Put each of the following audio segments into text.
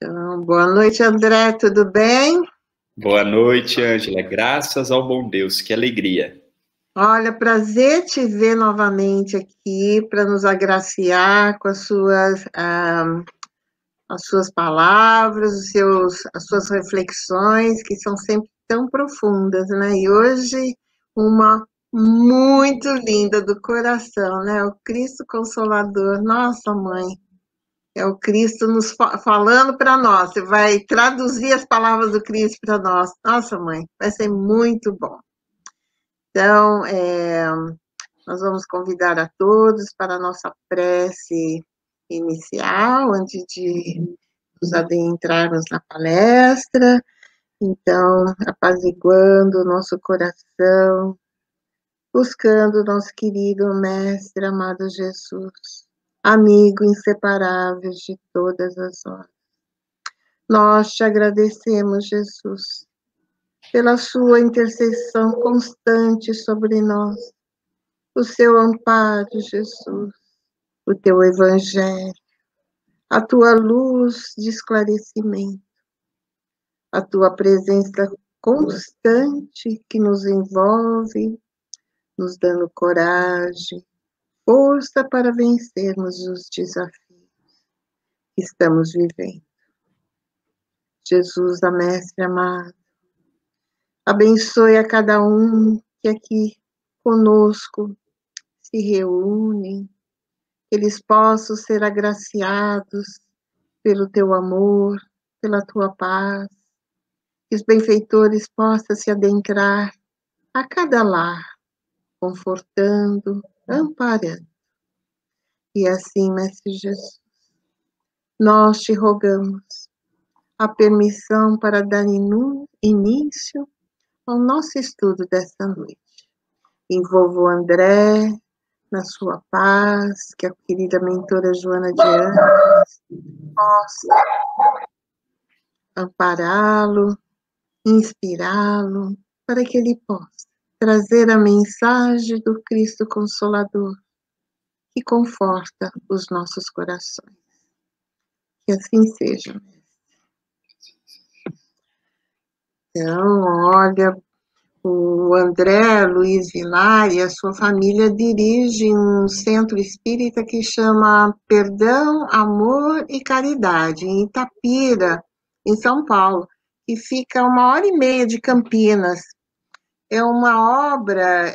Então, boa noite, André, tudo bem? Boa noite, Ângela. Graças ao bom Deus, que alegria. Olha, prazer te ver novamente aqui para nos agraciar com as suas palavras, as suas reflexões, que são sempre tão profundas, né? E hoje, uma muito linda do coração, né? O Cristo Consolador, nossa mãe. É o Cristo nos falando para nós. Você vai traduzir as palavras do Cristo para nós. Nossa, mãe, vai ser muito bom. Então, nós vamos convidar a todos para a nossa prece inicial, antes de nos adentrarmos na palestra. Então, apaziguando o nosso coração, buscando o nosso querido Mestre amado Jesus, amigo inseparável de todas as horas. Nós te agradecemos, Jesus, pela sua intercessão constante sobre nós, o seu amparo, Jesus, o teu evangelho, a tua luz de esclarecimento, a tua presença constante que nos envolve, nos dando coragem, força para vencermos os desafios que estamos vivendo. Jesus, a Mestre amado, abençoe a cada um que aqui conosco se reúnem, que eles possam ser agraciados pelo teu amor, pela tua paz, que os benfeitores possam se adentrar a cada lar, confortando, amparando. E assim, Mestre Jesus, nós te rogamos a permissão para dar início ao nosso estudo desta noite. Envolvo o André na sua paz, que a querida mentora Joana de Anjos possa ampará-lo, inspirá-lo, para que ele possa trazer a mensagem do Cristo Consolador, que conforta os nossos corações. Que assim seja. Então, olha, o André Luiz Vilar e a sua família dirigem um centro espírita que chama Perdão, Amor e Caridade, em Itapira, em São Paulo, que fica a 1h30 de Campinas. É uma obra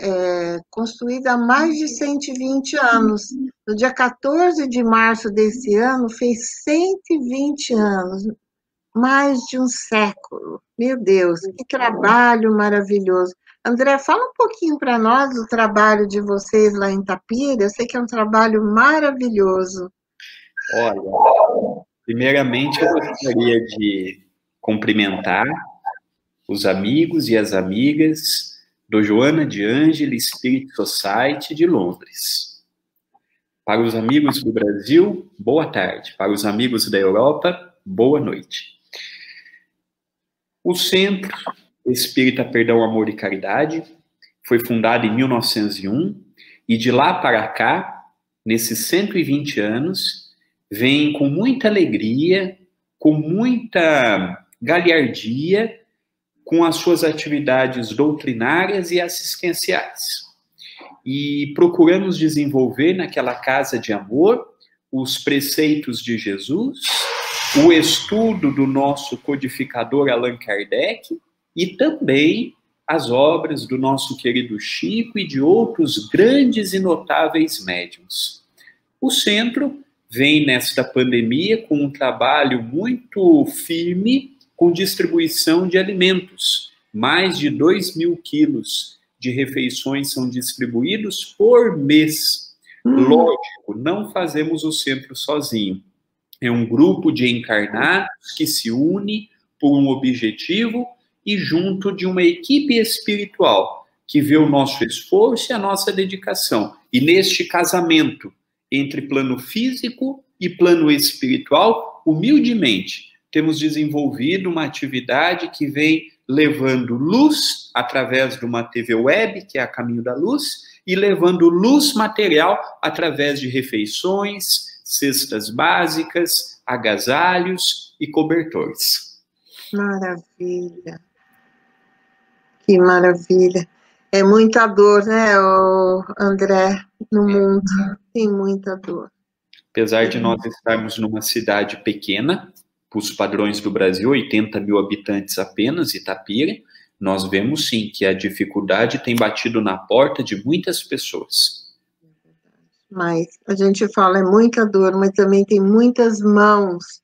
construída há mais de 120 anos. No dia 14 de março desse ano, fez 120 anos. Mais de um século. Meu Deus, que trabalho maravilhoso. André, fala um pouquinho para nós do trabalho de vocês lá em Itapira. Eu sei que é um trabalho maravilhoso. Olha, primeiramente eu gostaria de cumprimentar os amigos e as amigas do Joana de Ângeles Spirit Society de Londres. Para os amigos do Brasil, boa tarde. Para os amigos da Europa, boa noite. O Centro Espírita Perdão, Amor e Caridade foi fundado em 1901 e de lá para cá, nesses 120 anos, vem com muita alegria, com muita galhardia, com as suas atividades doutrinárias e assistenciais. E procuramos desenvolver naquela casa de amor os preceitos de Jesus, o estudo do nosso codificador Allan Kardec e também as obras do nosso querido Chico e de outros grandes e notáveis médiuns. O centro vem nesta pandemia com um trabalho muito firme com distribuição de alimentos. Mais de 2.000 quilos de refeições são distribuídos por mês. Lógico, não fazemos o centro sozinho. É um grupo de encarnados que se une por um objetivo e junto de uma equipe espiritual que vê o nosso esforço e a nossa dedicação. E neste casamento entre plano físico e plano espiritual, humildemente, temos desenvolvido uma atividade que vem levando luz através de uma TV web, que é a Caminho da Luz, e levando luz material através de refeições, cestas básicas, agasalhos e cobertores. Maravilha. Que maravilha. É muita dor, né, André, no mundo. Tem muita dor. Apesar de nós estarmos numa cidade pequena, para os padrões do Brasil, 80 mil habitantes apenas, Itapira, nós vemos sim que a dificuldade tem batido na porta de muitas pessoas. Mas a gente fala, é muita dor, mas também tem muitas mãos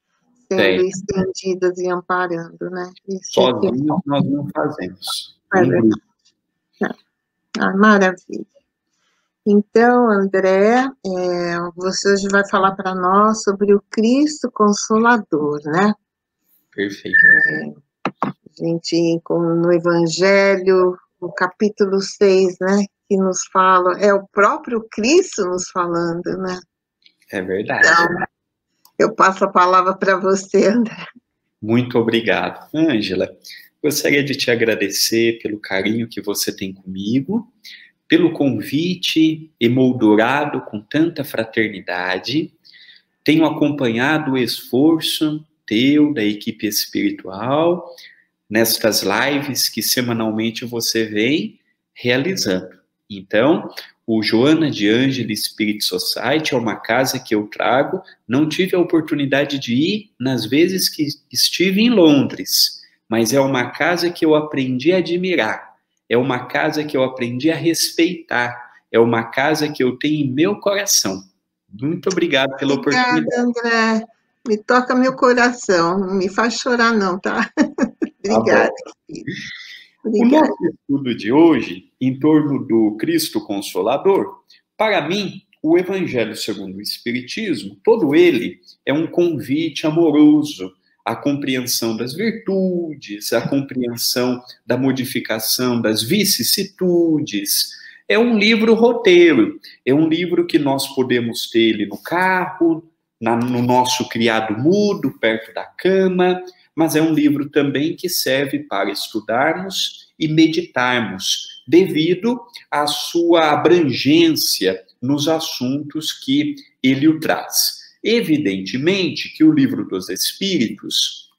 sendo estendidas e amparando, né? Sozinhos nós não fazemos. É verdade. Maravilha. Então, André, você hoje vai falar para nós sobre o Cristo Consolador, né? Perfeito. A gente, como no Evangelho, no capítulo 6, né, que nos fala, é o próprio Cristo nos falando, né? É verdade. Então, eu passo a palavra para você, André. Muito obrigado. Ângela, gostaria de te agradecer pelo carinho que você tem comigo, pelo convite emoldurado com tanta fraternidade. Tenho acompanhado o esforço teu, da equipe espiritual, nestas lives que semanalmente você vem realizando. Então, o Joana de Ângela Spirit Society é uma casa que eu trago. Não tive a oportunidade de ir nas vezes que estive em Londres, mas é uma casa que eu aprendi a admirar. É uma casa que eu aprendi a respeitar. É uma casa que eu tenho em meu coração. Muito obrigado pela oportunidade. Obrigada, André. Me toca meu coração. Não me faz chorar, não, tá? Obrigada, querido. O nosso estudo de hoje, em torno do Cristo Consolador, para mim, o Evangelho segundo o Espiritismo, todo ele é um convite amoroso à compreensão das virtudes, à compreensão da modificação das vicissitudes. É um livro roteiro, é um livro que nós podemos ter ele no carro, no nosso criado mudo, perto da cama, mas é um livro também que serve para estudarmos e meditarmos, devido à sua abrangência nos assuntos que ele o traz. Evidentemente que o Livro dos Espíritos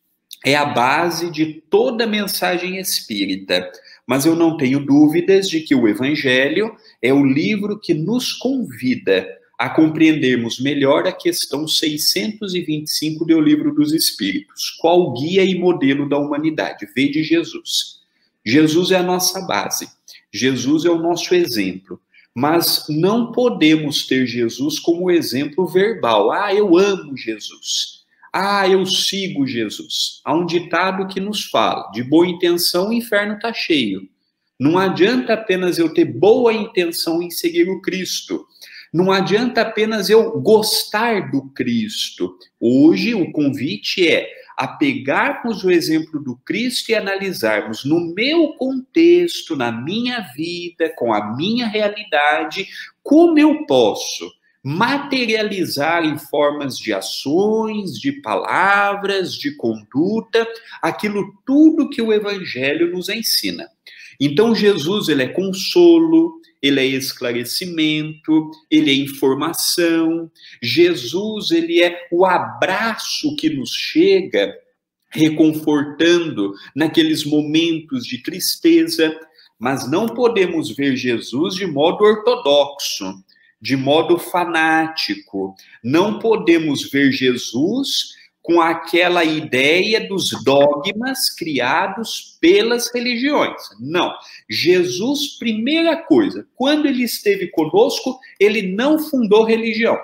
é a base de toda a mensagem espírita, mas eu não tenho dúvidas de que o Evangelho é o livro que nos convida a compreendermos melhor a questão 625 do Livro dos Espíritos. Qual o guia e modelo da humanidade? Vede Jesus. Jesus é a nossa base. Jesus é o nosso exemplo. Mas não podemos ter Jesus como exemplo verbal. Ah, eu amo Jesus. Ah, eu sigo Jesus. Há um ditado que nos fala, de boa intenção o inferno está cheio. Não adianta apenas eu ter boa intenção em seguir o Cristo. Não adianta apenas eu gostar do Cristo. Hoje o convite é a pegarmos o exemplo do Cristo e analisarmos no meu contexto, na minha vida, com a minha realidade, como eu posso materializar em formas de ações, de palavras, de conduta, aquilo tudo que o Evangelho nos ensina. Então Jesus, ele é consolo, ele é esclarecimento, ele é informação. Jesus, ele é o abraço que nos chega, reconfortando naqueles momentos de tristeza. Mas não podemos ver Jesus de modo ortodoxo, de modo fanático. Não podemos ver Jesus com aquela ideia dos dogmas criados pelas religiões. Não. Jesus, primeira coisa, quando ele esteve conosco, ele não fundou religião.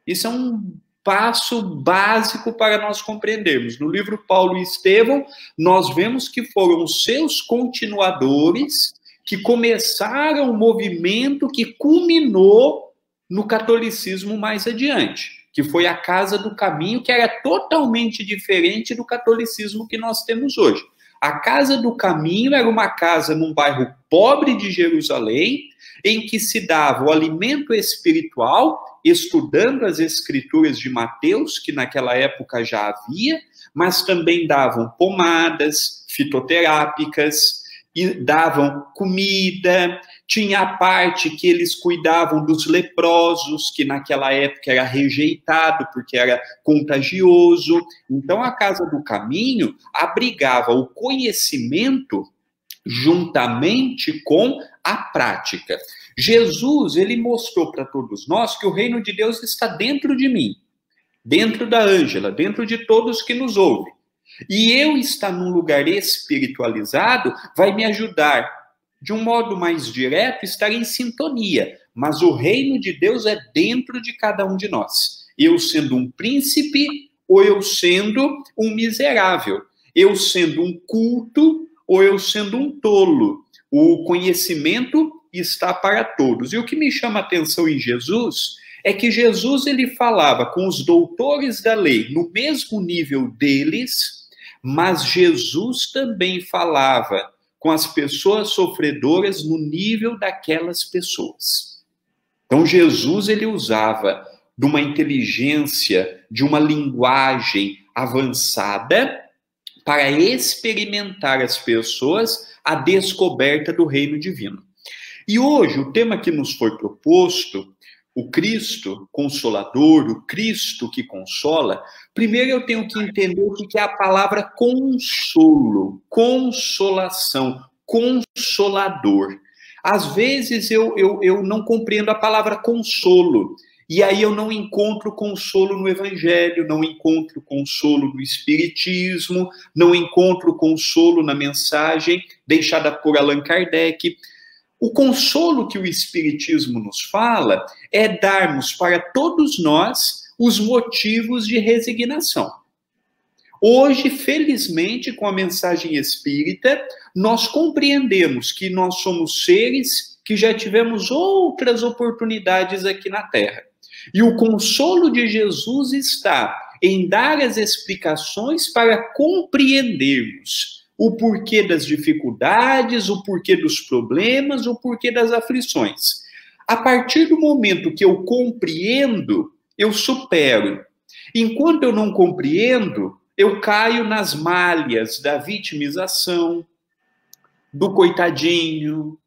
Isso é um passo básico para nós compreendermos. No livro Paulo e Estevão, nós vemos que foram os seus continuadores que começaram o movimento que culminou no catolicismo mais adiante, que foi a Casa do Caminho, que era totalmente diferente do catolicismo que nós temos hoje. A Casa do Caminho era uma casa num bairro pobre de Jerusalém, em que se dava o alimento espiritual, estudando as escrituras de Mateus, que naquela época já havia, mas também davam pomadas fitoterápicas, e davam comida, tinha a parte que eles cuidavam dos leprosos, que naquela época era rejeitado porque era contagioso. Então a Casa do Caminho abrigava o conhecimento juntamente com a prática. Jesus, ele mostrou para todos nós que o reino de Deus está dentro de mim, dentro da Ângela, dentro de todos que nos ouvem. E eu estar num lugar espiritualizado vai me ajudar, de um modo mais direto, estar em sintonia. Mas o reino de Deus é dentro de cada um de nós. Eu sendo um príncipe ou eu sendo um miserável. Eu sendo um culto ou eu sendo um tolo. O conhecimento está para todos. E o que me chama a atenção em Jesus é que Jesus ele falava com os doutores da lei no mesmo nível deles, mas Jesus também falava com as pessoas sofredoras no nível daquelas pessoas. Então Jesus ele usava de uma inteligência, de uma linguagem avançada para experimentar as pessoas a descoberta do reino divino. E hoje o tema que nos foi proposto, o Cristo Consolador, o Cristo que consola, primeiro eu tenho que entender o que é a palavra consolo, consolação, consolador. Às vezes eu não compreendo a palavra consolo, e aí eu não encontro consolo no Evangelho, não encontro consolo no Espiritismo, não encontro consolo na mensagem deixada por Allan Kardec. O consolo que o Espiritismo nos fala é darmos para todos nós os motivos de resignação. Hoje, felizmente, com a mensagem espírita, nós compreendemos que nós somos seres que já tivemos outras oportunidades aqui na Terra. E o consolo de Jesus está em dar as explicações para compreendermos o porquê das dificuldades, o porquê dos problemas, o porquê das aflições. A partir do momento que eu compreendo, eu supero. Enquanto eu não compreendo, eu caio nas malhas da vitimização, do coitadinho,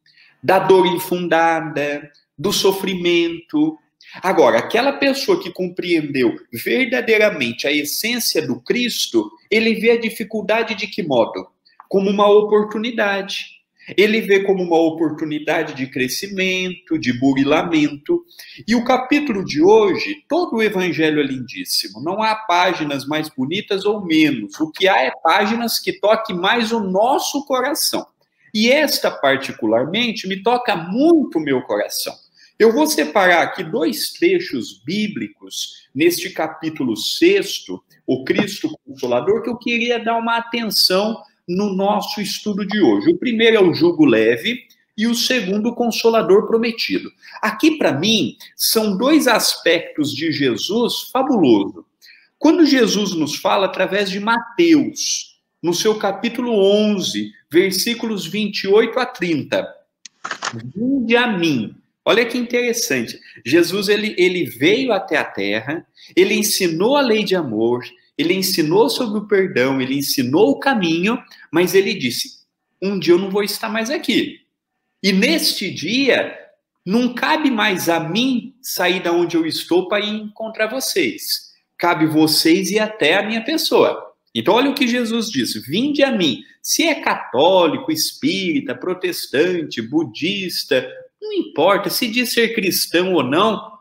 da dor infundada, do sofrimento. Agora, aquela pessoa que compreendeu verdadeiramente a essência do Cristo, ele vê a dificuldade de que modo? Como uma oportunidade. Ele vê como uma oportunidade de crescimento, de burilamento. E o capítulo de hoje, todo o evangelho é lindíssimo. Não há páginas mais bonitas ou menos. O que há é páginas que toquem mais o nosso coração. E esta, particularmente, me toca muito o meu coração. Eu vou separar aqui 2 trechos bíblicos neste capítulo 6, o Cristo Consolador, que eu queria dar uma atenção no nosso estudo de hoje. O primeiro é o jugo leve e o segundo, o Consolador prometido. Aqui, para mim, são 2 aspectos de Jesus fabuloso. Quando Jesus nos fala através de Mateus, no seu capítulo 11, versículos 28 a 30, vinde a mim. Olha que interessante. Jesus ele veio até a Terra, ele ensinou a lei de amor, ele ensinou sobre o perdão, ele ensinou o caminho, mas ele disse, um dia eu não vou estar mais aqui. E neste dia, não cabe mais a mim sair da onde eu estou para ir encontrar vocês. Cabe vocês ir até a minha pessoa. Então, olha o que Jesus disse, vinde a mim. Se é católico, espírita, protestante, budista, não importa, se diz ser cristão ou não,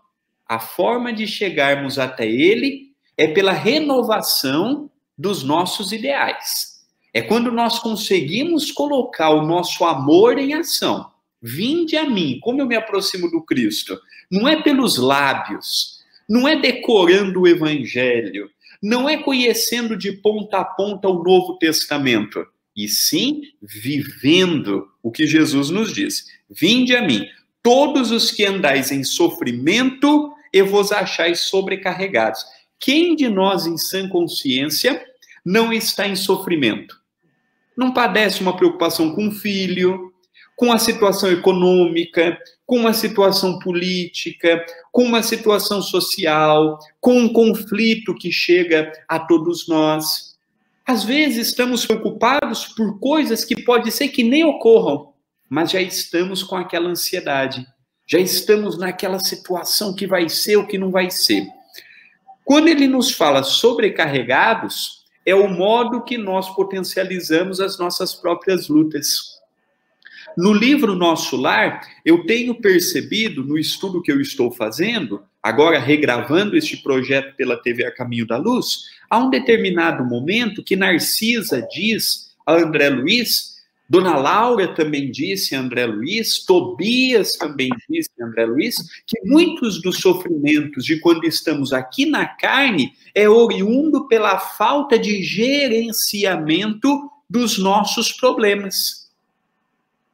a forma de chegarmos até ele é pela renovação dos nossos ideais. É quando nós conseguimos colocar o nosso amor em ação. Vinde a mim, como eu me aproximo do Cristo? Não é pelos lábios, não é decorando o Evangelho, não é conhecendo de ponta a ponta o Novo Testamento, e sim vivendo o que Jesus nos diz. Vinde a mim, todos os que andais em sofrimento, e vos achais sobrecarregados. Quem de nós, em sã consciência, não está em sofrimento? Não padece uma preocupação com o filho, com a situação econômica, com uma situação política, com uma situação social, com um conflito que chega a todos nós. Às vezes estamos preocupados por coisas que pode ser que nem ocorram, mas já estamos com aquela ansiedade, já estamos naquela situação que vai ser ou que não vai ser. Quando ele nos fala sobrecarregados, é o modo que nós potencializamos as nossas próprias lutas. No livro Nosso Lar, eu tenho percebido, no estudo que eu estou fazendo, agora regravando este projeto pela TV A Caminho da Luz, há um determinado momento que Narcisa diz a André Luiz, Dona Laura também disse a André Luiz, Tobias também disse a André Luiz, que muitos dos sofrimentos de quando estamos aqui na carne é oriundo pela falta de gerenciamento dos nossos problemas.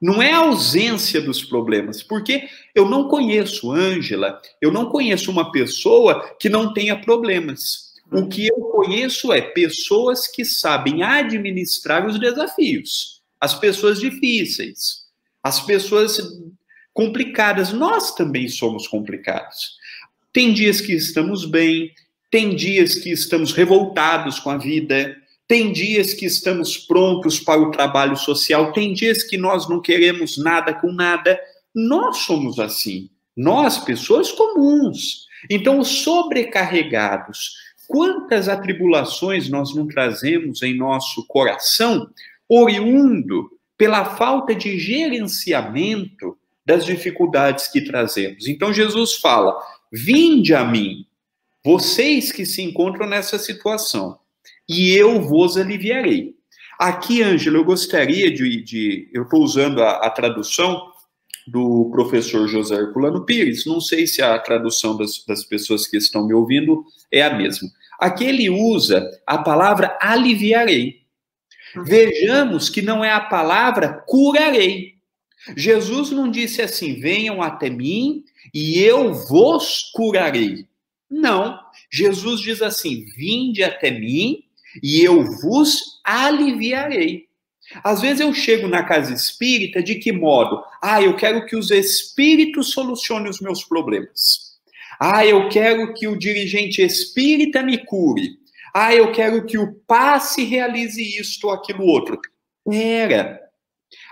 Não é a ausência dos problemas, porque eu não conheço, Ângela, eu não conheço uma pessoa que não tenha problemas. O que eu conheço é pessoas que sabem administrar os desafios. As pessoas difíceis, as pessoas complicadas, nós também somos complicados. Tem dias que estamos bem, tem dias que estamos revoltados com a vida, tem dias que estamos prontos para o trabalho social, tem dias que nós não queremos nada com nada. Nós somos assim, nós, pessoas comuns. Então, os sobrecarregados, quantas atribulações nós não trazemos em nosso coração, oriundo pela falta de gerenciamento das dificuldades que trazemos. Então Jesus fala, vinde a mim, vocês que se encontram nessa situação, e eu vos aliviarei. Aqui, Ângela, eu gostaria eu estou usando a tradução do professor José Herculano Pires, não sei se a tradução das pessoas que estão me ouvindo é a mesma. Aqui ele usa a palavra aliviarei. Vejamos que não é a palavra curarei. Jesus não disse assim, venham até mim e eu vos curarei. Não, Jesus diz assim, vinde até mim e eu vos aliviarei. Às vezes eu chego na casa espírita, de que modo? Eu quero que os espíritos solucionem os meus problemas. Eu quero que o dirigente espírita me cure. Eu quero que o passe realize isto ou aquilo outro.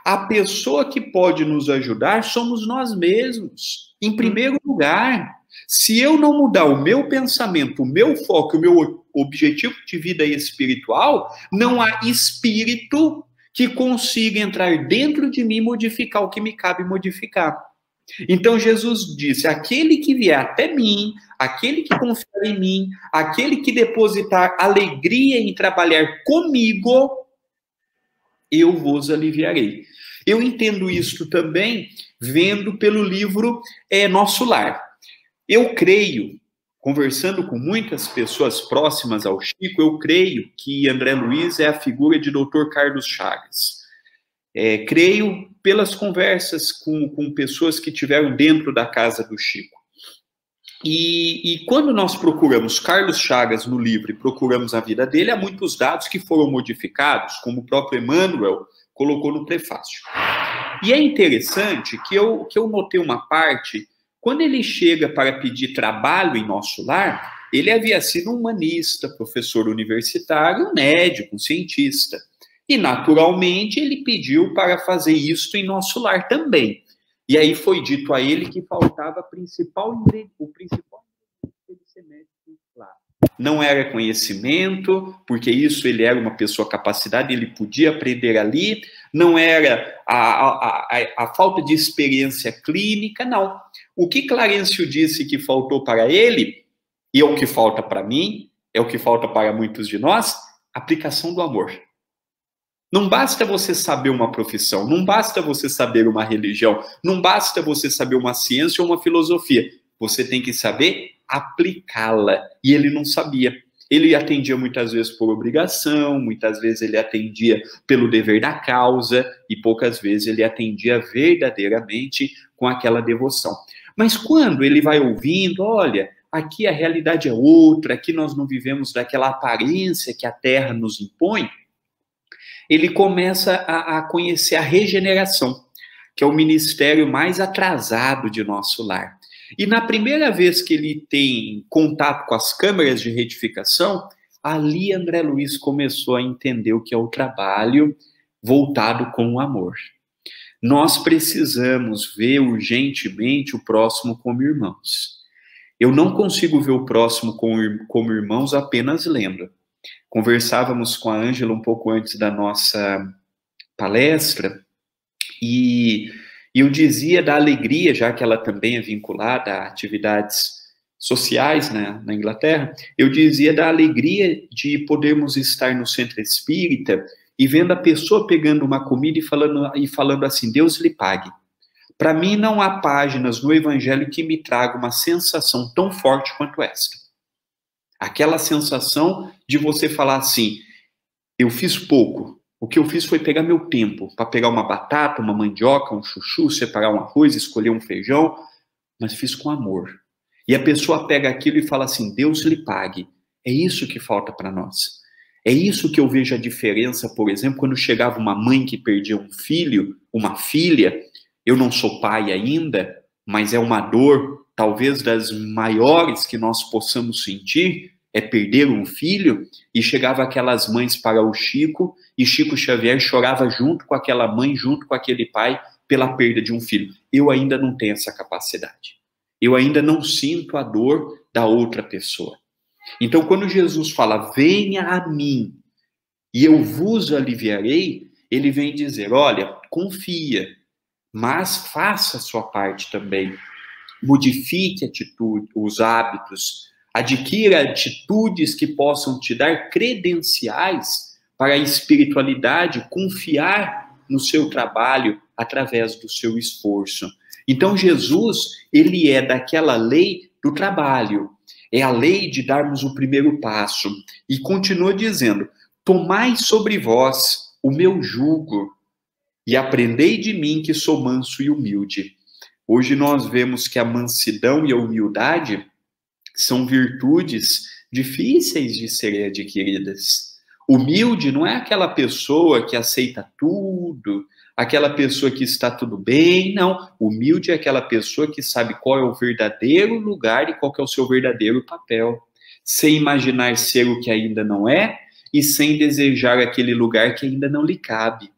A pessoa que pode nos ajudar somos nós mesmos. Em primeiro lugar, se eu não mudar o meu pensamento, o meu foco, o meu objetivo de vida espiritual, não há espírito que consiga entrar dentro de mim e modificar o que me cabe modificar. Então Jesus disse, aquele que vier até mim, aquele que confiar em mim, aquele que depositar alegria em trabalhar comigo, eu vos aliviarei. Eu entendo isto também vendo pelo livro Nosso Lar. Eu creio, conversando com muitas pessoas próximas ao Chico, eu creio que André Luiz é a figura de Dr. Carlos Chagas. Creio pelas conversas com pessoas que estiveram dentro da casa do Chico. E quando nós procuramos Carlos Chagas no livro e procuramos a vida dele, há muitos dados que foram modificados, como o próprio Emmanuel colocou no prefácio. E é interessante que eu notei uma parte, quando ele chega para pedir trabalho em Nosso Lar, ele havia sido um humanista, professor universitário, um médico, um cientista. E, naturalmente, ele pediu para fazer isso em Nosso Lar também. E aí foi dito a ele que faltava o principal ingrediente dele ser médico lá. Não era conhecimento, porque isso ele era uma pessoa capacitada, ele podia aprender ali. Não era a falta de experiência clínica, não. O que Clarencio disse que faltou para ele, e é o que falta para mim, é o que falta para muitos de nós, aplicação do amor. Não basta você saber uma profissão, não basta você saber uma religião, não basta você saber uma ciência ou uma filosofia. Você tem que saber aplicá-la. E ele não sabia. Ele atendia muitas vezes por obrigação, muitas vezes ele atendia pelo dever da causa e poucas vezes ele atendia verdadeiramente com aquela devoção. Mas quando ele vai ouvindo, olha, aqui a realidade é outra, aqui nós não vivemos daquela aparência que a Terra nos impõe, ele começa a conhecer a regeneração, que é o ministério mais atrasado de Nosso Lar. E na primeira vez que ele tem contato com as câmeras de retificação, Ali André Luiz começou a entender o que é o trabalho voltado com o amor. Nós precisamos ver urgentemente o próximo como irmãos. Eu não consigo ver o próximo como irmãos apenas lendo. Conversávamos com a Ângela um pouco antes da nossa palestra e eu dizia da alegria, já que ela também é vinculada a atividades sociais, né, na Inglaterra, eu dizia da alegria de podermos estar no centro espírita e vendo a pessoa pegando uma comida e falando assim, Deus lhe pague. Para mim não há páginas no Evangelho que me tragam uma sensação tão forte quanto esta. Aquela sensação de você falar assim, eu fiz pouco, o que eu fiz foi pegar meu tempo para pegar uma batata, uma mandioca, um chuchu, separar um arroz, escolher um feijão, mas fiz com amor. E a pessoa pega aquilo e fala assim, Deus lhe pague. É isso que falta para nós. É isso que eu vejo a diferença, por exemplo, quando chegava uma mãe que perdia um filho, uma filha, eu não sou pai ainda, mas é uma dor, talvez das maiores que nós possamos sentir, é perder um filho, e chegava aquelas mães para o Chico, e Chico Xavier chorava junto com aquela mãe, junto com aquele pai, pela perda de um filho. Eu ainda não tenho essa capacidade. Eu ainda não sinto a dor da outra pessoa. Então, quando Jesus fala, venha a mim, e eu vos aliviarei, ele vem dizer, olha, confia, mas faça a sua parte também. Modifique a atitude, os hábitos, adquira atitudes que possam te dar credenciais para a espiritualidade, confiar no seu trabalho através do seu esforço. Então, Jesus, ele é daquela lei do trabalho, é a lei de darmos o primeiro passo. E continua dizendo, tomai sobre vós o meu jugo e aprendei de mim que sou manso e humilde. Hoje nós vemos que a mansidão e a humildade são virtudes difíceis de serem adquiridas. Humilde não é aquela pessoa que aceita tudo, aquela pessoa que está tudo bem, não. Humilde é aquela pessoa que sabe qual é o verdadeiro lugar e qual que é o seu verdadeiro papel, sem imaginar ser o que ainda não é e sem desejar aquele lugar que ainda não lhe cabe.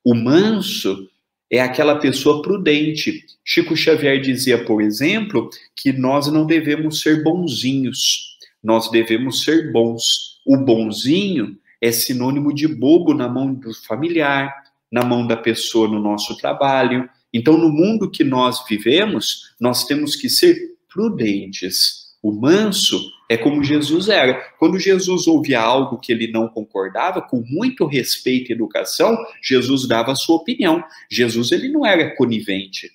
O manso é aquela pessoa prudente. Chico Xavier dizia, por exemplo, que nós não devemos ser bonzinhos, nós devemos ser bons. O bonzinho é sinônimo de bobo na mão do familiar, na mão da pessoa no nosso trabalho. Então, no mundo que nós vivemos, nós temos que ser prudentes. O manso é como Jesus era. Quando Jesus ouvia algo que ele não concordava, com muito respeito e educação, Jesus dava a sua opinião. Jesus, ele não era conivente.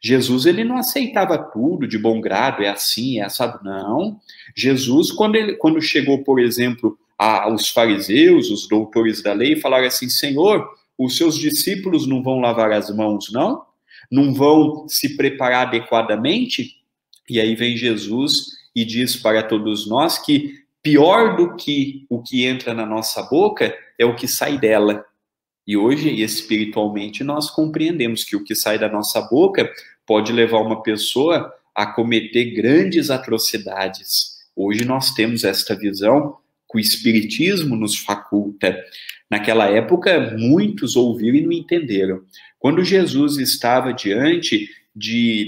Jesus, ele não aceitava tudo de bom grado, é assim, é assado. Não. Jesus, quando chegou, por exemplo, aos fariseus, os doutores da lei, falaram assim, Senhor, os seus discípulos não vão lavar as mãos, não? Não vão se preparar adequadamente? E aí vem Jesus e diz para todos nós que pior do que o que entra na nossa boca é o que sai dela. E hoje, espiritualmente, nós compreendemos que o que sai da nossa boca pode levar uma pessoa a cometer grandes atrocidades. Hoje nós temos esta visão que o Espiritismo nos faculta. Naquela época, muitos ouviram e não entenderam. Quando Jesus estava diante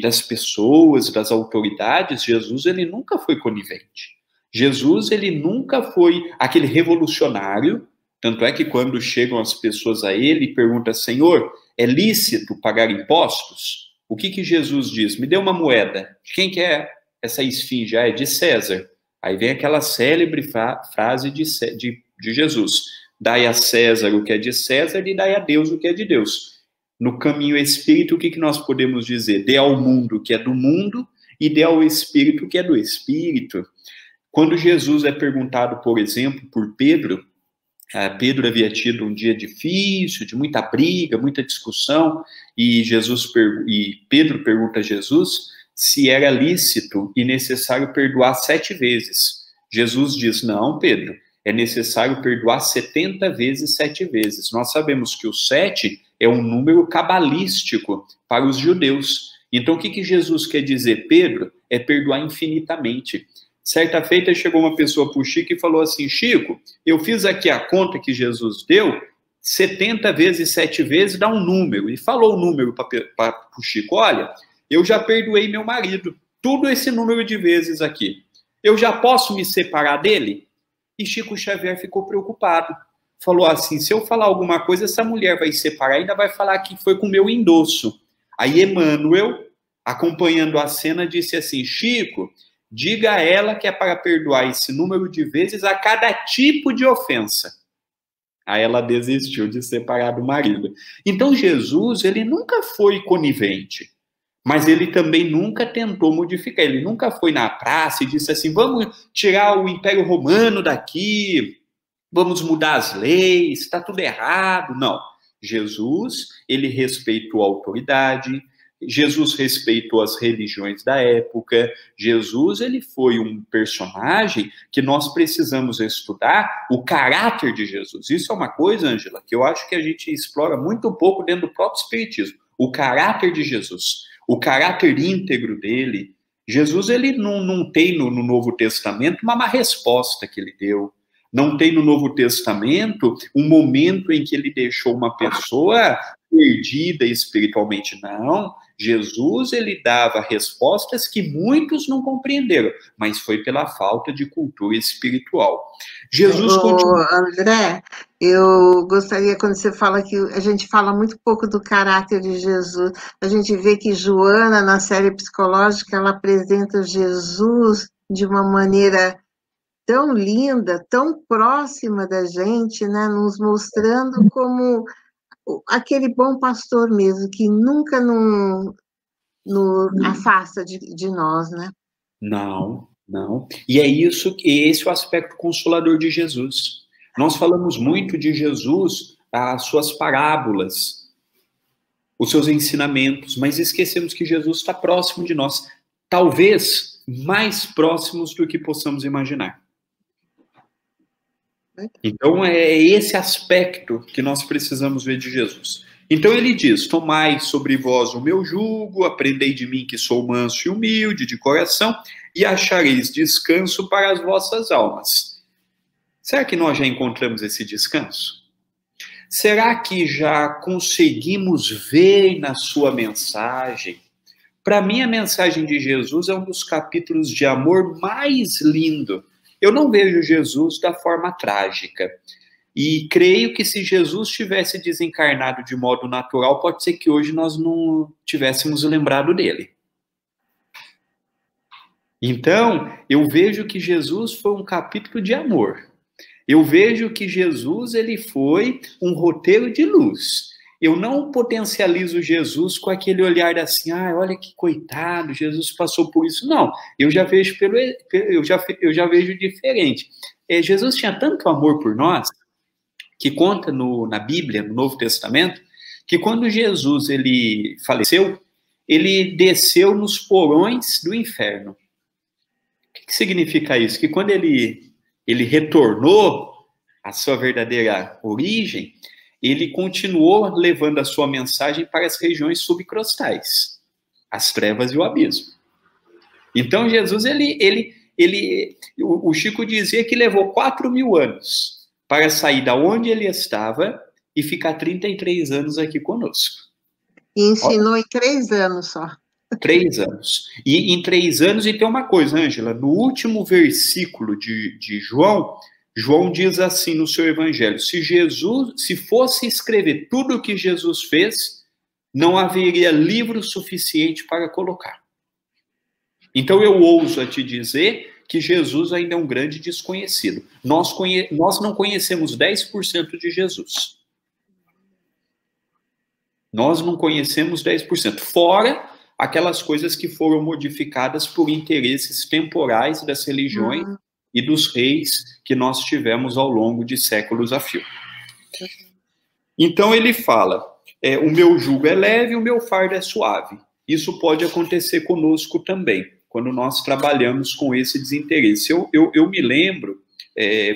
das pessoas, das autoridades, Jesus, ele nunca foi conivente. Jesus, ele nunca foi aquele revolucionário, tanto é que quando chegam as pessoas a ele e perguntam, Senhor, é lícito pagar impostos? O que Jesus diz? Me dê uma moeda. De quem que é essa esfinge? Ah, é de César. Aí vem aquela célebre frase de Jesus. Dai a César o que é de César e dai a Deus o que é de Deus. No caminho espírito, o que nós podemos dizer? Dê ao mundo o que é do mundo e dê ao espírito o que é do espírito. Quando Jesus é perguntado, por exemplo, por Pedro, Pedro havia tido um dia difícil, de muita briga, muita discussão, e Pedro pergunta a Jesus se era lícito e necessário perdoar 7 vezes. Jesus diz, não, Pedro, é necessário perdoar 70 vezes 7 vezes. Nós sabemos que o 7 é um número cabalístico para os judeus. Então, o que Jesus quer dizer, Pedro? É perdoar infinitamente. Certa feita chegou uma pessoa para o Chico e falou assim, Chico, eu fiz aqui a conta que Jesus deu, 70 vezes 7 vezes dá um número. E falou o número para o Chico, olha, eu já perdoei meu marido, tudo esse número de vezes aqui. Eu já posso me separar dele? E Chico Xavier ficou preocupado. Falou assim, se eu falar alguma coisa, essa mulher vai separar, ainda vai falar que foi com o meu endosso. Aí Emmanuel, acompanhando a cena, disse assim, Chico, diga a ela que é para perdoar esse número de vezes a cada tipo de ofensa. Aí ela desistiu de separar do marido. Então Jesus, ele nunca foi conivente, mas ele também nunca tentou modificar. Ele nunca foi na praça e disse assim, vamos tirar o Império Romano daqui, vamos mudar as leis, está tudo errado. Não. Jesus, ele respeitou a autoridade, Jesus respeitou as religiões da época. Jesus, ele foi um personagem que nós precisamos estudar o caráter de Jesus. Isso é uma coisa, Ângela, que eu acho que a gente explora muito pouco dentro do próprio Espiritismo. O caráter de Jesus, o caráter íntegro dele. Jesus, ele não tem no Novo Testamento uma má resposta que ele deu. Não tem no Novo Testamento um momento em que ele deixou uma pessoa perdida espiritualmente. Não. Jesus, ele dava respostas que muitos não compreenderam, mas foi pela falta de cultura espiritual. Jesus continua... André, eu gostaria, quando você fala que a gente fala muito pouco do caráter de Jesus, a gente vê que Joana, na série psicológica, ela apresenta Jesus de uma maneira tão linda, tão próxima da gente, né, nos mostrando como aquele bom pastor mesmo, que nunca nos afasta de nós, né? Não. E é isso, esse é o aspecto consolador de Jesus. Nós falamos muito de Jesus, as suas parábolas, os seus ensinamentos, mas esquecemos que Jesus está próximo de nós, talvez mais próximos do que possamos imaginar. Então, é esse aspecto que nós precisamos ver de Jesus. Então, ele diz, tomai sobre vós o meu jugo, aprendei de mim que sou manso e humilde de coração, e achareis descanso para as vossas almas. Será que nós já encontramos esse descanso? Será que já conseguimos ver na sua mensagem? Para mim, a mensagem de Jesus é um dos capítulos de amor mais lindo. Eu não vejo Jesus da forma trágica. E creio que se Jesus tivesse desencarnado de modo natural, pode ser que hoje nós não tivéssemos lembrado dele. Então, eu vejo que Jesus foi um capítulo de amor. Eu vejo que Jesus, ele foi um roteiro de luz. Eu não potencializo Jesus com aquele olhar assim, olha que coitado, Jesus passou por isso. Não, eu já vejo eu já vejo diferente. Jesus tinha tanto amor por nós, que conta na Bíblia, no Novo Testamento, que quando Jesus ele faleceu, ele desceu nos porões do inferno. O que significa isso? Que quando ele retornou à sua verdadeira origem, ele continuou levando a sua mensagem para as regiões subcrostais, as trevas e o abismo. Então, Jesus, o Chico dizia que levou 4.000 anos para sair da onde ele estava e ficar 33 anos aqui conosco. E ensinou em 3 anos só. 3 anos. E em 3 anos, e tem uma coisa, Ângela, no último versículo de João, João diz assim no seu evangelho, se fosse escrever tudo o que Jesus fez, não haveria livro suficiente para colocar. Então eu ouso a te dizer que Jesus ainda é um grande desconhecido. Nós não conhecemos 10% de Jesus. Nós não conhecemos 10%. Fora aquelas coisas que foram modificadas por interesses temporais das religiões e dos reis que nós tivemos ao longo de séculos a fio. Então ele fala, o meu jugo é leve, o meu fardo é suave. Isso pode acontecer conosco também, quando nós trabalhamos com esse desinteresse. Eu me lembro,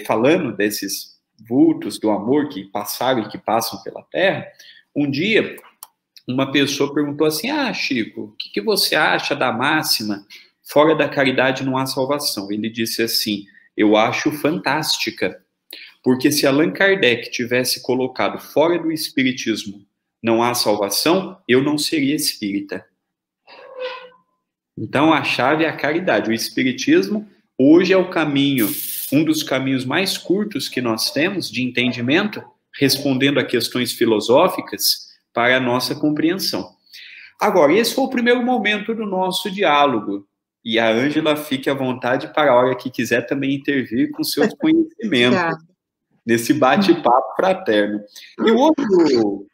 falando desses vultos do amor que passaram e que passam pela Terra, um dia uma pessoa perguntou assim, Chico, o que você acha da máxima? fora da caridade não há salvação. Ele disse assim, eu acho fantástica, porque se Allan Kardec tivesse colocado fora do espiritismo não há salvação, eu não seria espírita. Então a chave é a caridade. O espiritismo hoje é o caminho, um dos caminhos mais curtos que nós temos de entendimento, respondendo a questões filosóficas para a nossa compreensão. Agora, esse foi o primeiro momento do nosso diálogo. E a Ângela fique à vontade para a hora que quiser também intervir com seus conhecimentos nesse bate-papo fraterno. E o outro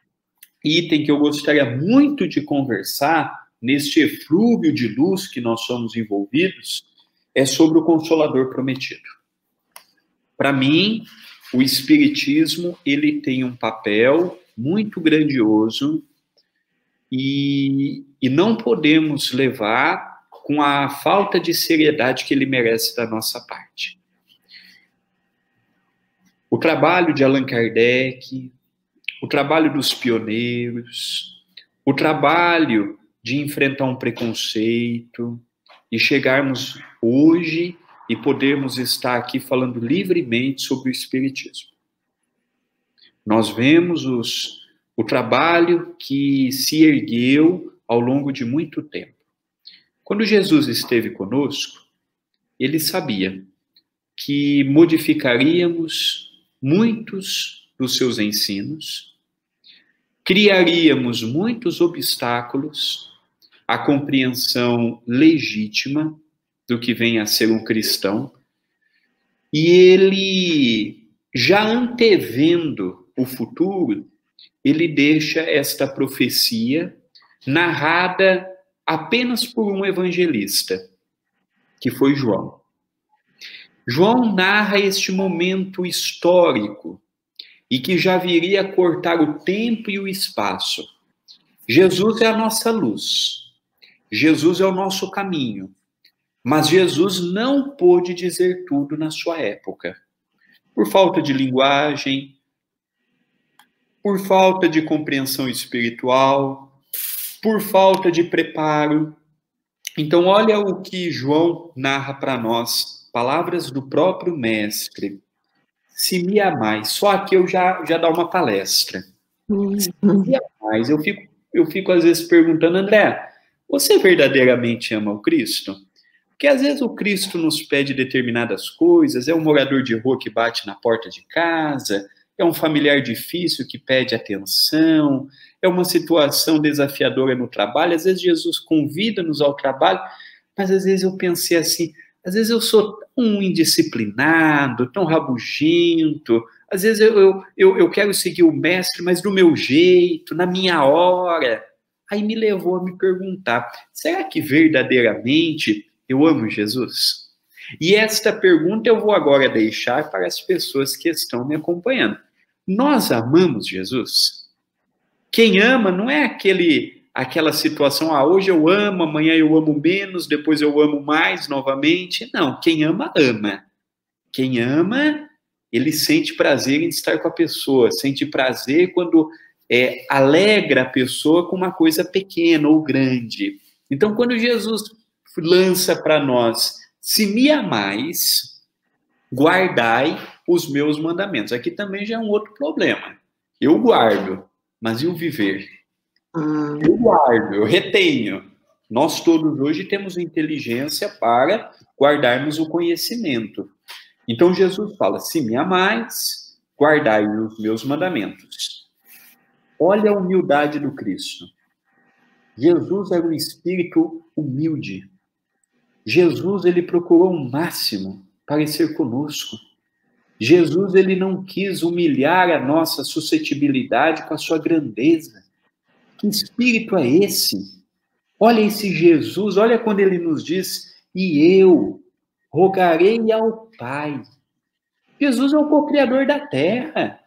item que eu gostaria muito de conversar, neste eflúvio de luz que nós somos envolvidos, é sobre o Consolador Prometido. Para mim, o Espiritismo, ele tem um papel muito grandioso e não podemos levar com a falta de seriedade que ele merece da nossa parte. O trabalho de Allan Kardec, o trabalho dos pioneiros, o trabalho de enfrentar um preconceito e chegarmos hoje e podermos estar aqui falando livremente sobre o Espiritismo. Nós vemos o trabalho que se ergueu ao longo de muito tempo. Quando Jesus esteve conosco, ele sabia que modificaríamos muitos dos seus ensinos, criaríamos muitos obstáculos à compreensão legítima do que vem a ser um cristão, e ele, já antevendo o futuro, ele deixa esta profecia narrada apenas por um evangelista, que foi João. João narra este momento histórico e que já viria a cortar o tempo e o espaço. Jesus é a nossa luz. Jesus é o nosso caminho. Mas Jesus não pôde dizer tudo na sua época. Por falta de linguagem, por falta de compreensão espiritual, por falta de preparo. Então, olha o que João narra para nós, palavras do próprio Mestre. Se me amais, só aqui eu já dá uma palestra. Se me amais, eu fico às vezes perguntando, André, você verdadeiramente ama o Cristo? Porque às vezes o Cristo nos pede determinadas coisas, é um morador de rua que bate na porta de casa, é um familiar difícil que pede atenção, é uma situação desafiadora no trabalho. Às vezes Jesus convida-nos ao trabalho, mas às vezes eu pensei assim, às vezes eu sou tão indisciplinado, tão rabugento, às vezes eu quero seguir o mestre, mas do meu jeito, na minha hora. Aí me levou a me perguntar, será que verdadeiramente eu amo Jesus? E esta pergunta eu vou agora deixar para as pessoas que estão me acompanhando. Nós amamos Jesus? Quem ama não é aquela situação, hoje eu amo, amanhã eu amo menos, depois eu amo mais novamente. Não, quem ama, ama. Quem ama, ele sente prazer em estar com a pessoa, sente prazer quando alegra a pessoa com uma coisa pequena ou grande. Então, quando Jesus lança para nós, se me amais, guardai os meus mandamentos. Aqui também já é um outro problema. Eu guardo, mas e o viver? Eu guardo, eu retenho. Nós todos hoje temos inteligência para guardarmos o conhecimento. Então Jesus fala, se me amais, guardai os meus mandamentos. Olha a humildade do Cristo. Jesus era um espírito humilde. Jesus, ele procurou o máximo parecer conosco. Jesus, ele não quis humilhar a nossa suscetibilidade com a sua grandeza. Que espírito é esse? Olha esse Jesus, olha quando ele nos diz, e eu rogarei ao Pai. Jesus é o co-criador da terra.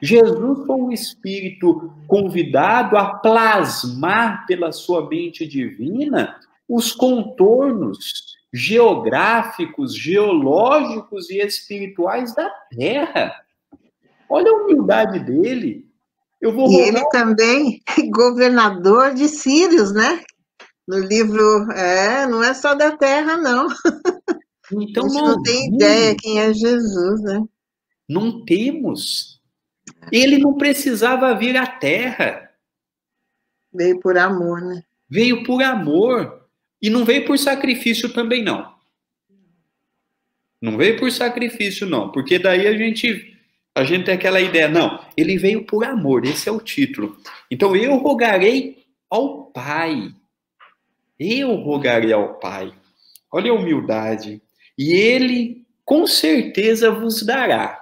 Jesus foi um espírito convidado a plasmar pela sua mente divina os contornos geográficos, geológicos e espirituais da terra. Olha a humildade dele. E ele também governador de Sírios, né? No livro, não é só da terra, não. A Então, gente nós não tem ideia quem é Jesus, né? não temos. Ele não precisava vir à Terra. Veio por amor, né? Veio por amor. E não veio por sacrifício também, não. Não veio por sacrifício, não. Porque daí a gente tem aquela ideia. Não, ele veio por amor. Esse é o título. Então, eu rogarei ao Pai. Eu rogarei ao Pai. Olha a humildade. E ele, com certeza, vos dará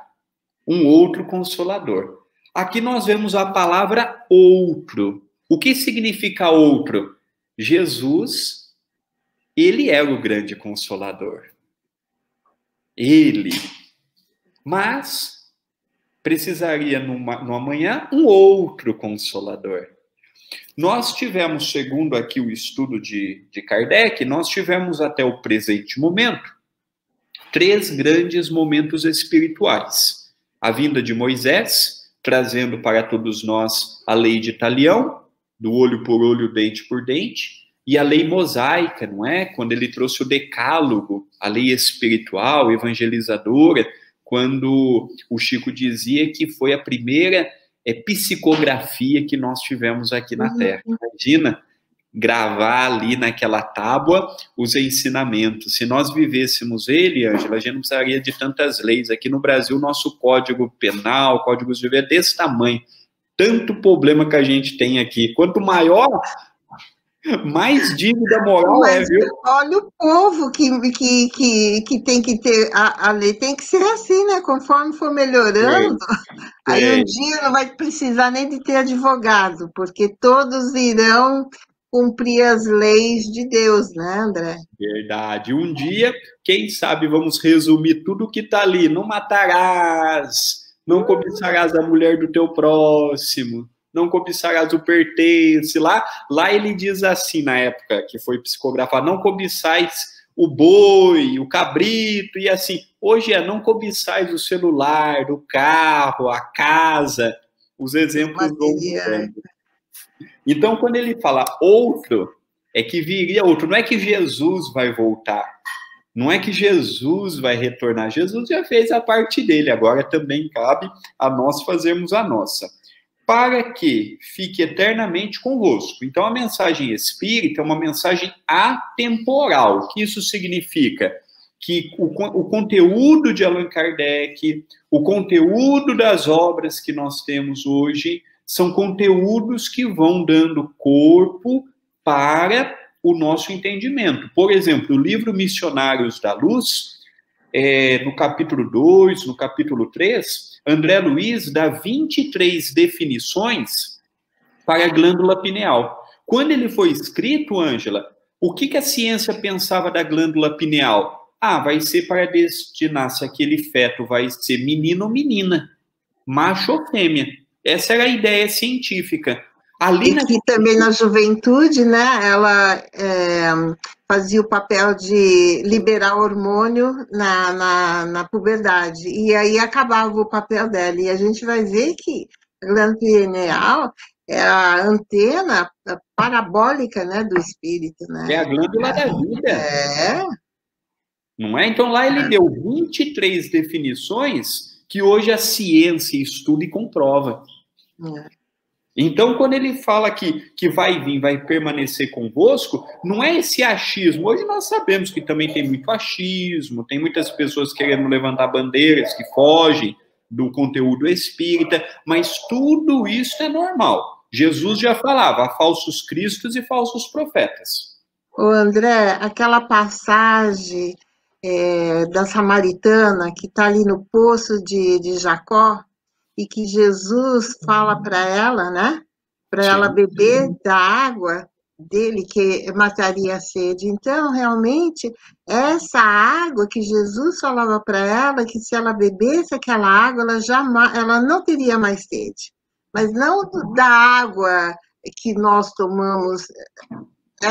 um outro consolador. Aqui nós vemos a palavra outro. O que significa outro? Jesus, ele é o grande consolador. Ele. Mas precisaria no amanhã um outro consolador. Nós tivemos, segundo aqui o estudo de Kardec, nós tivemos até o presente momento 3 grandes momentos espirituais. A vinda de Moisés, trazendo para todos nós a lei de Talião, do olho por olho, dente por dente, e a lei mosaica, não é? Quando ele trouxe o decálogo, a lei espiritual, evangelizadora, quando o Chico dizia que foi a primeira psicografia que nós tivemos aqui na Terra. Imagina gravar ali naquela tábua os ensinamentos. Se nós vivêssemos ele, Ângela, a gente não precisaria de tantas leis. Aqui no Brasil, nosso Código Penal, Código Civil é desse tamanho. Tanto problema que a gente tem aqui. Quanto maior, mais dívida moral viu? Olha o povo que tem que ter, a lei tem que ser assim, né? Conforme for melhorando, aí um dia não vai precisar nem de ter advogado, porque todos irão cumprir as leis de Deus, né, André? Verdade. Um dia, quem sabe, vamos resumir tudo que está ali. Não matarás, não cobiçarás a mulher do teu próximo, não cobiçarás o pertence. Lá ele diz assim, na época que foi psicografado, não cobiçais o boi, o cabrito, e assim. Hoje não cobiçais o celular, o carro, a casa. Os exemplos vão mudando. Então, quando ele fala outro, é que viria outro. Não é que Jesus vai voltar. Não é que Jesus vai retornar. Jesus já fez a parte dele. Agora também cabe a nós fazermos a nossa. Para que fique eternamente convosco. Então, a mensagem espírita é uma mensagem atemporal. O que isso significa? Que o conteúdo de Allan Kardec, o conteúdo das obras que nós temos hoje, são conteúdos que vão dando corpo para o nosso entendimento. Por exemplo, o livro Missionários da Luz, no capítulo 2, no capítulo 3, André Luiz dá 23 definições para a glândula pineal. Quando ele foi escrito, Ângela, o que a ciência pensava da glândula pineal? Vai ser para destinar se aquele feto vai ser menino ou menina, macho ou fêmea. Essa era a ideia científica. Ali que também na juventude, né, ela fazia o papel de liberar hormônio na puberdade, e aí acabava o papel dela. E a gente vai ver que a glândula pineal é a antena parabólica, né, do espírito, né? É a glândula da vida. Não é? Então lá ele deu 23 definições que hoje a ciência estuda e comprova. Então, quando ele fala que vai vir, vai permanecer convosco, não é esse achismo. Hoje nós sabemos que também tem muito achismo, tem muitas pessoas querendo levantar bandeiras que fogem do conteúdo espírita, mas tudo isso é normal. Jesus já falava, há falsos cristos e falsos profetas. Ô André, aquela passagem da samaritana que está ali no poço de Jacó, e que Jesus fala para ela, né? Para ela beber da água dele, que mataria a sede. Então, realmente, essa água que Jesus falava para ela, que se ela bebesse aquela água, ela não teria mais sede. Mas não da água que nós tomamos, né?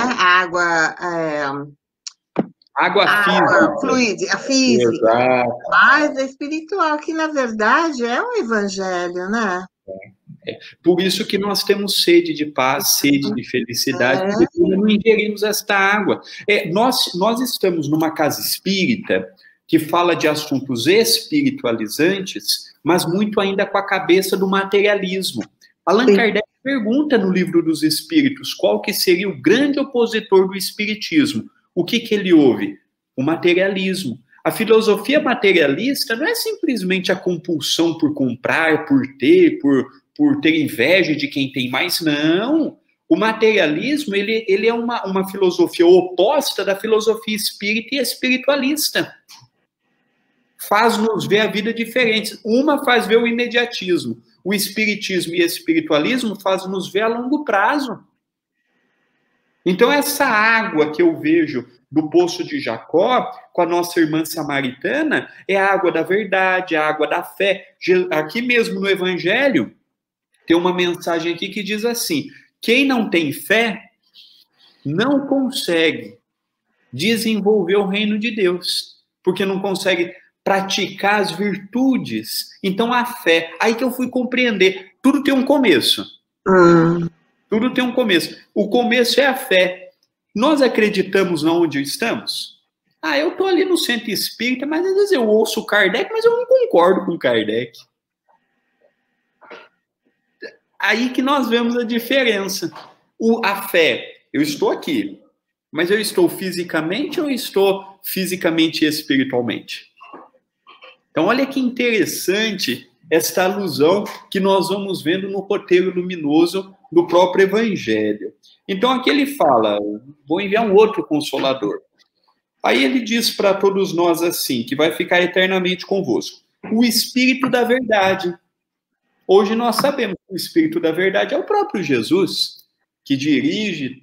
Água física. Fluida, a física. Exato. Mas a espiritual, que na verdade é o evangelho, né? Por isso que nós temos sede de paz, sede de felicidade, porque não ingerimos esta água. Nós estamos numa casa espírita que fala de assuntos espiritualizantes, mas muito ainda com a cabeça do materialismo. Allan Kardec pergunta no Livro dos Espíritos qual que seria o grande opositor do espiritismo. O que ele ouve? O materialismo. A filosofia materialista não é simplesmente a compulsão por comprar, por ter inveja de quem tem mais, não. O materialismo, ele é uma filosofia oposta da filosofia espírita e espiritualista. Faz-nos ver a vida diferente. Uma faz ver o imediatismo. O espiritismo e o espiritualismo faz-nos ver a longo prazo. Então, essa água que eu vejo do Poço de Jacó, com a nossa irmã samaritana, é a água da verdade, a água da fé. Aqui mesmo no Evangelho, tem uma mensagem aqui que diz assim: quem não tem fé não consegue desenvolver o reino de Deus, porque não consegue praticar as virtudes. Então, a fé, aí que eu fui compreender, tudo tem um começo. Tudo tem um começo. O começo é a fé. Nós acreditamos onde estamos? Eu estou ali no centro espírita, mas às vezes eu ouço o Kardec, mas eu não concordo com Kardec. Aí que nós vemos a diferença. A fé, eu estou aqui, mas eu estou fisicamente ou estou fisicamente e espiritualmente? Então, olha que interessante esta alusão que nós vamos vendo no roteiro luminoso do próprio Evangelho. Então, aqui ele fala: vou enviar um outro Consolador. Aí ele diz para todos nós assim, que vai ficar eternamente convosco: o Espírito da Verdade. Hoje nós sabemos que o Espírito da Verdade é o próprio Jesus, que dirige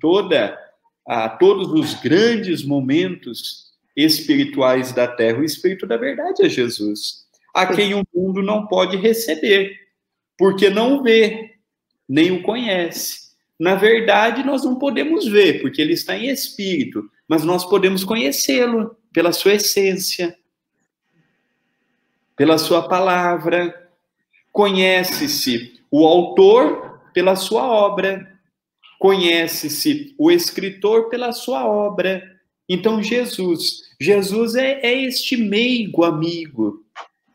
todos os grandes momentos espirituais da Terra. O Espírito da Verdade é Jesus, a quem o mundo não pode receber, porque não o vê, nem o conhece. Na verdade, nós não podemos ver, porque ele está em espírito, mas nós podemos conhecê-lo pela sua essência, pela sua palavra. Conhece-se o autor pela sua obra, conhece-se o escritor pela sua obra. Então, Jesus é este meigo amigo,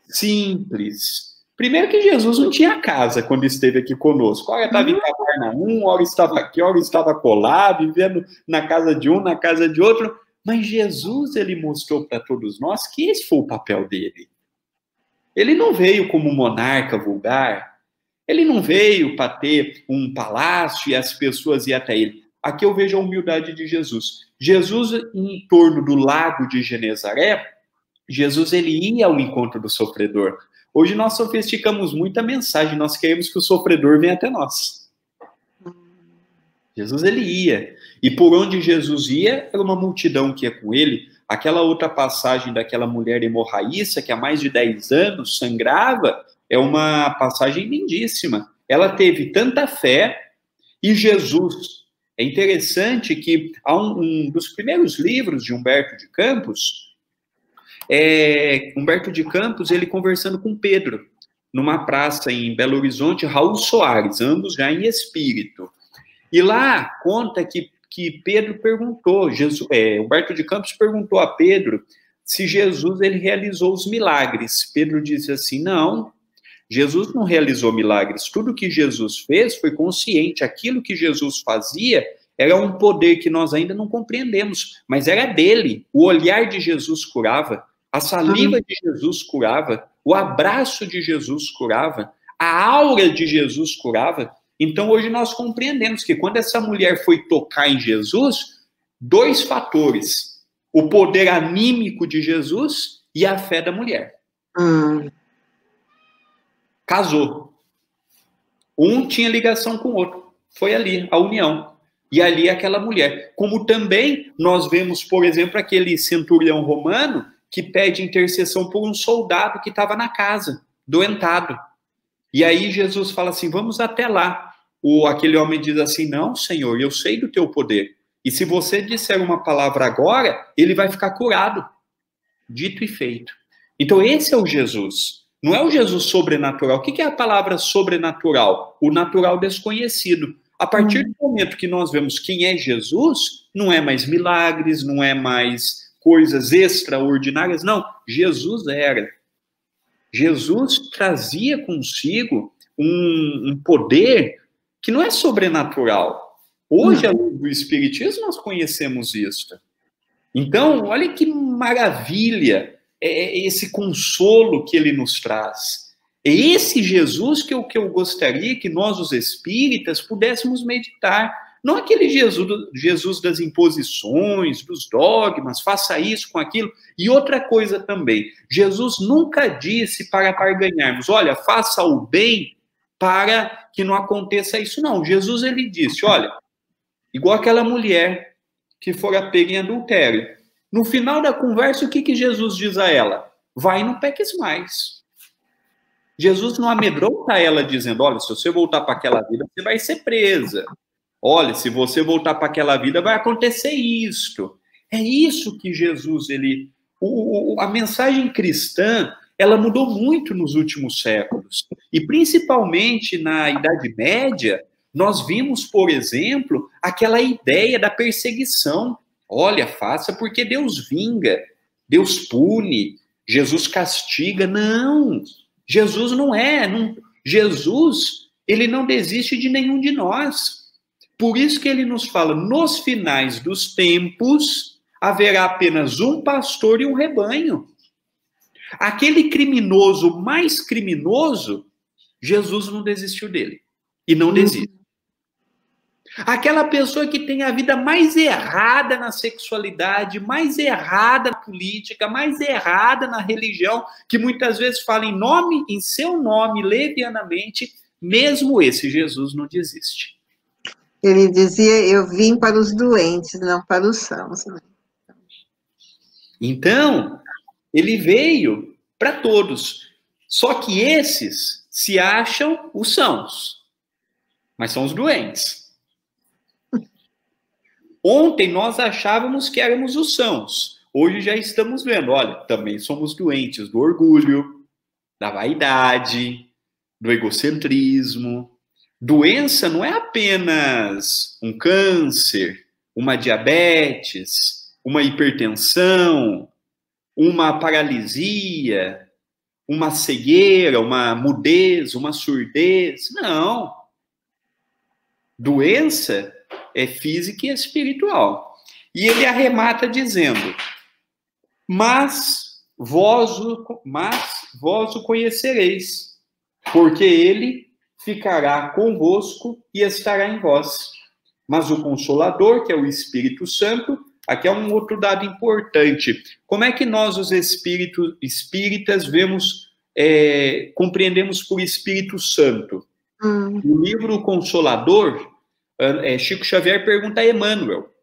simples. Primeiro que Jesus não tinha casa quando esteve aqui conosco. Ora estava em Cafarnaum, ora estava aqui, ora estava colado, vivendo na casa de um, na casa de outro. Mas Jesus, ele mostrou para todos nós que esse foi o papel dele. Ele não veio como monarca vulgar. Ele não veio para ter um palácio e as pessoas iam até ele. Aqui eu vejo a humildade de Jesus. Jesus, em torno do lago de Genezaré, Jesus ele ia ao encontro do sofredor. Hoje nós sofisticamos muito a mensagem, nós queremos que o sofredor venha até nós. Jesus ele ia. E por onde Jesus ia, era uma multidão que ia com ele. Aquela outra passagem daquela mulher hemorraíça, que há mais de 10 anos sangrava, é uma passagem lindíssima. Ela teve tanta fé, e Jesus... É interessante que há um dos primeiros livros de Humberto de Campos, Humberto de Campos, ele conversando com Pedro, numa praça em Belo Horizonte, Raul Soares, ambos já em espírito. E lá conta que Pedro perguntou, Humberto de Campos perguntou a Pedro se Jesus ele realizou os milagres. Pedro disse assim: não, Jesus não realizou milagres. Tudo que Jesus fez foi consciente. Aquilo que Jesus fazia era um poder que nós ainda não compreendemos, mas era dele. O olhar de Jesus curava, a saliva de Jesus curava, o abraço de Jesus curava, a aura de Jesus curava. Então hoje nós compreendemos que quando essa mulher foi tocar em Jesus, 2 fatores: o poder anímico de Jesus e a fé da mulher. Casou. Um tinha ligação com o outro. Foi ali, a união. E ali aquela mulher. Como também nós vemos, por exemplo, aquele centurião romano que pede intercessão por um soldado que estava na casa, doentado. E aí Jesus fala assim: vamos até lá. Aquele homem diz assim: não, Senhor, eu sei do teu poder. E se você disser uma palavra agora, ele vai ficar curado. Dito e feito. Então esse é o Jesus. Não é o Jesus sobrenatural. O que é a palavra sobrenatural? O natural desconhecido. A partir do momento que nós vemos quem é Jesus, não é mais milagres, não é mais coisas extraordinárias, não. Jesus era. Jesus trazia consigo um poder que não é sobrenatural. Hoje, à luz do Espiritismo, nós conhecemos isso. Então, olha que maravilha esse consolo que ele nos traz. É esse Jesus que eu gostaria que nós, os espíritas, pudéssemos meditar. Não aquele Jesus das imposições, dos dogmas, faça isso com aquilo. E outra coisa também, Jesus nunca disse para ganharmos, olha, faça o bem para que não aconteça isso, não. Jesus, ele disse, olha, igual aquela mulher que fora pega em adultério. No final da conversa, o que Jesus diz a ela? Vai e não peques mais. Jesus não amedronta ela dizendo, olha, se você voltar para aquela vida, você vai ser presa. Olha, se você voltar para aquela vida, vai acontecer isto. É isso que Jesus, a mensagem cristã, ela mudou muito nos últimos séculos. E principalmente na Idade Média, nós vimos, por exemplo, aquela ideia da perseguição. Olha, faça porque Deus vinga, Deus pune, Jesus castiga. Não, Jesus não é. Jesus, ele não desiste de nenhum de nós. Por isso que ele nos fala, nos finais dos tempos, haverá apenas um pastor e um rebanho. Aquele criminoso mais criminoso, Jesus não desistiu dele. E não desiste. Aquela pessoa que tem a vida mais errada na sexualidade, mais errada na política, mais errada na religião, que muitas vezes fala em seu nome, levianamente, mesmo esse Jesus não desiste. Ele dizia, eu vim para os doentes, não para os sãos. Então, ele veio para todos. Só que esses se acham os sãos, mas são os doentes. Ontem nós achávamos que éramos os sãos. Hoje já estamos vendo, olha, também somos doentes do orgulho, da vaidade, do egocentrismo. Doença não é apenas um câncer, uma diabetes, uma hipertensão, uma paralisia, uma cegueira, uma mudez, uma surdez. Não. Doença é física e espiritual. E ele arremata dizendo, mas vós o conhecereis, porque ele ficará convosco e estará em vós. Mas o Consolador, que é o Espírito Santo, aqui é um outro dado importante. Como é que nós, os espíritas, compreendemos por Espírito Santo? No livro Consolador, Chico Xavier pergunta a Emmanuel.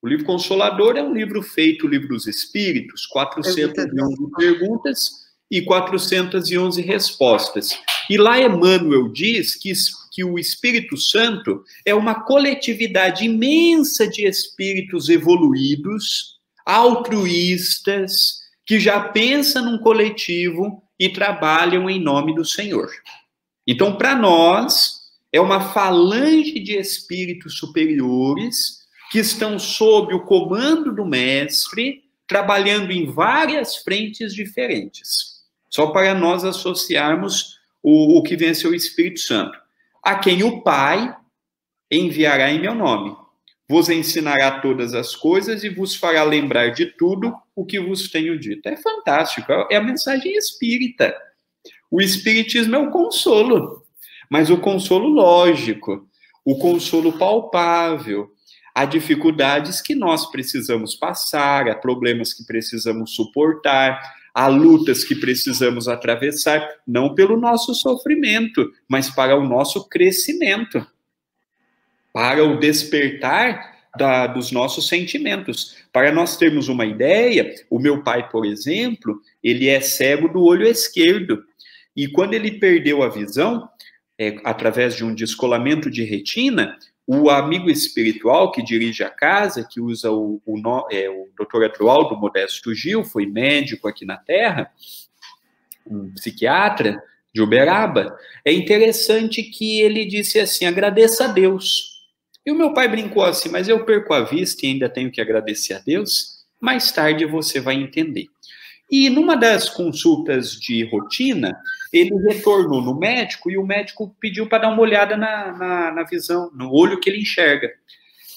O livro Consolador é um livro feito, o livro dos Espíritos, 411 perguntas e 411 respostas. E lá Emmanuel diz que o Espírito Santo é uma coletividade imensa de espíritos evoluídos, altruístas, que já pensam num coletivo e trabalham em nome do Senhor. Então, para nós, é uma falange de espíritos superiores que estão sob o comando do Mestre, trabalhando em várias frentes diferentes. Só para nós associarmos o que vem a ser o Espírito Santo. A quem o Pai enviará em meu nome. Vos ensinará todas as coisas e vos fará lembrar de tudo o que vos tenho dito. É fantástico, é a mensagem espírita. O espiritismo é o consolo, mas o consolo lógico, o consolo palpável. Há dificuldades que nós precisamos passar, há problemas que precisamos suportar, há lutas que precisamos atravessar, não pelo nosso sofrimento, mas para o nosso crescimento, para o despertar dos nossos sentimentos. Para nós termos uma ideia, o meu pai, por exemplo, ele é cego do olho esquerdo, e quando ele perdeu a visão, através de um descolamento de retina, o amigo espiritual que dirige a casa, que usa o Dr. Adroaldo Modesto Gil, foi médico aqui na Terra, um psiquiatra de Uberaba, é interessante que ele disse assim, agradeça a Deus. E o meu pai brincou assim, mas eu perco a vista e ainda tenho que agradecer a Deus? Mais tarde você vai entender. E numa das consultas de rotina, ele retornou no médico e o médico pediu para dar uma olhada na visão, no olho que ele enxerga.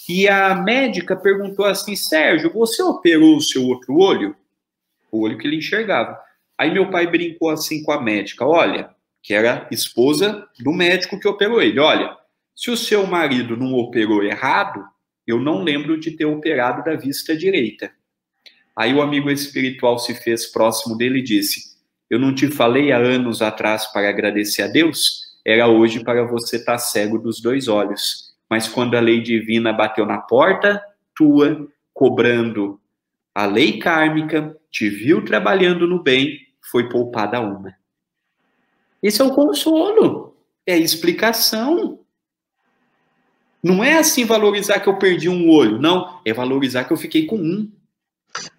E a médica perguntou assim, Sérgio, você operou o seu outro olho? O olho que ele enxergava. Aí meu pai brincou assim com a médica, olha, que era esposa do médico que operou ele, olha, se o seu marido não operou errado, eu não lembro de ter operado da vista direita. Aí o amigo espiritual se fez próximo dele e disse, eu não te falei há anos atrás para agradecer a Deus? Era hoje para você estar cego dos dois olhos. Mas quando a lei divina bateu na porta tua, cobrando a lei kármica, te viu trabalhando no bem, foi poupada uma. Esse é o consolo, é a explicação. Não é assim valorizar que eu perdi um olho, não, é valorizar que eu fiquei com um.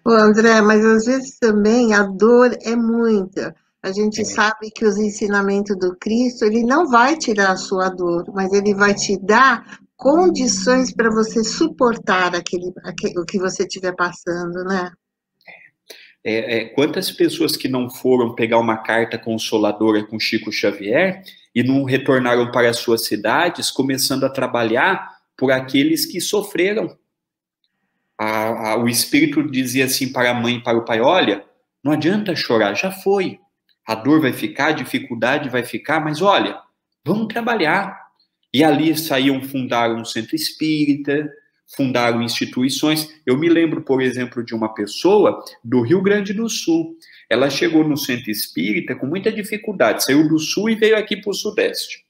Ô, André, mas às vezes também a dor é muita. A gente sabe que os ensinamentos do Cristo, ele não vai tirar a sua dor, mas ele vai te dar condições para você suportar o que você estiver passando, né? Quantas pessoas que não foram pegar uma carta consoladora com Chico Xavier e não retornaram para as suas cidades, começando a trabalhar por aqueles que sofreram. O espírito dizia assim para a mãe e para o pai, olha, não adianta chorar, já foi. A dor vai ficar, a dificuldade vai ficar, mas olha, vamos trabalhar. E ali saíam, fundaram um centro espírita, fundaram instituições. Eu me lembro, por exemplo, de uma pessoa do Rio Grande do Sul. Ela chegou no centro espírita com muita dificuldade, saiu do Sul e veio aqui para o Sudeste.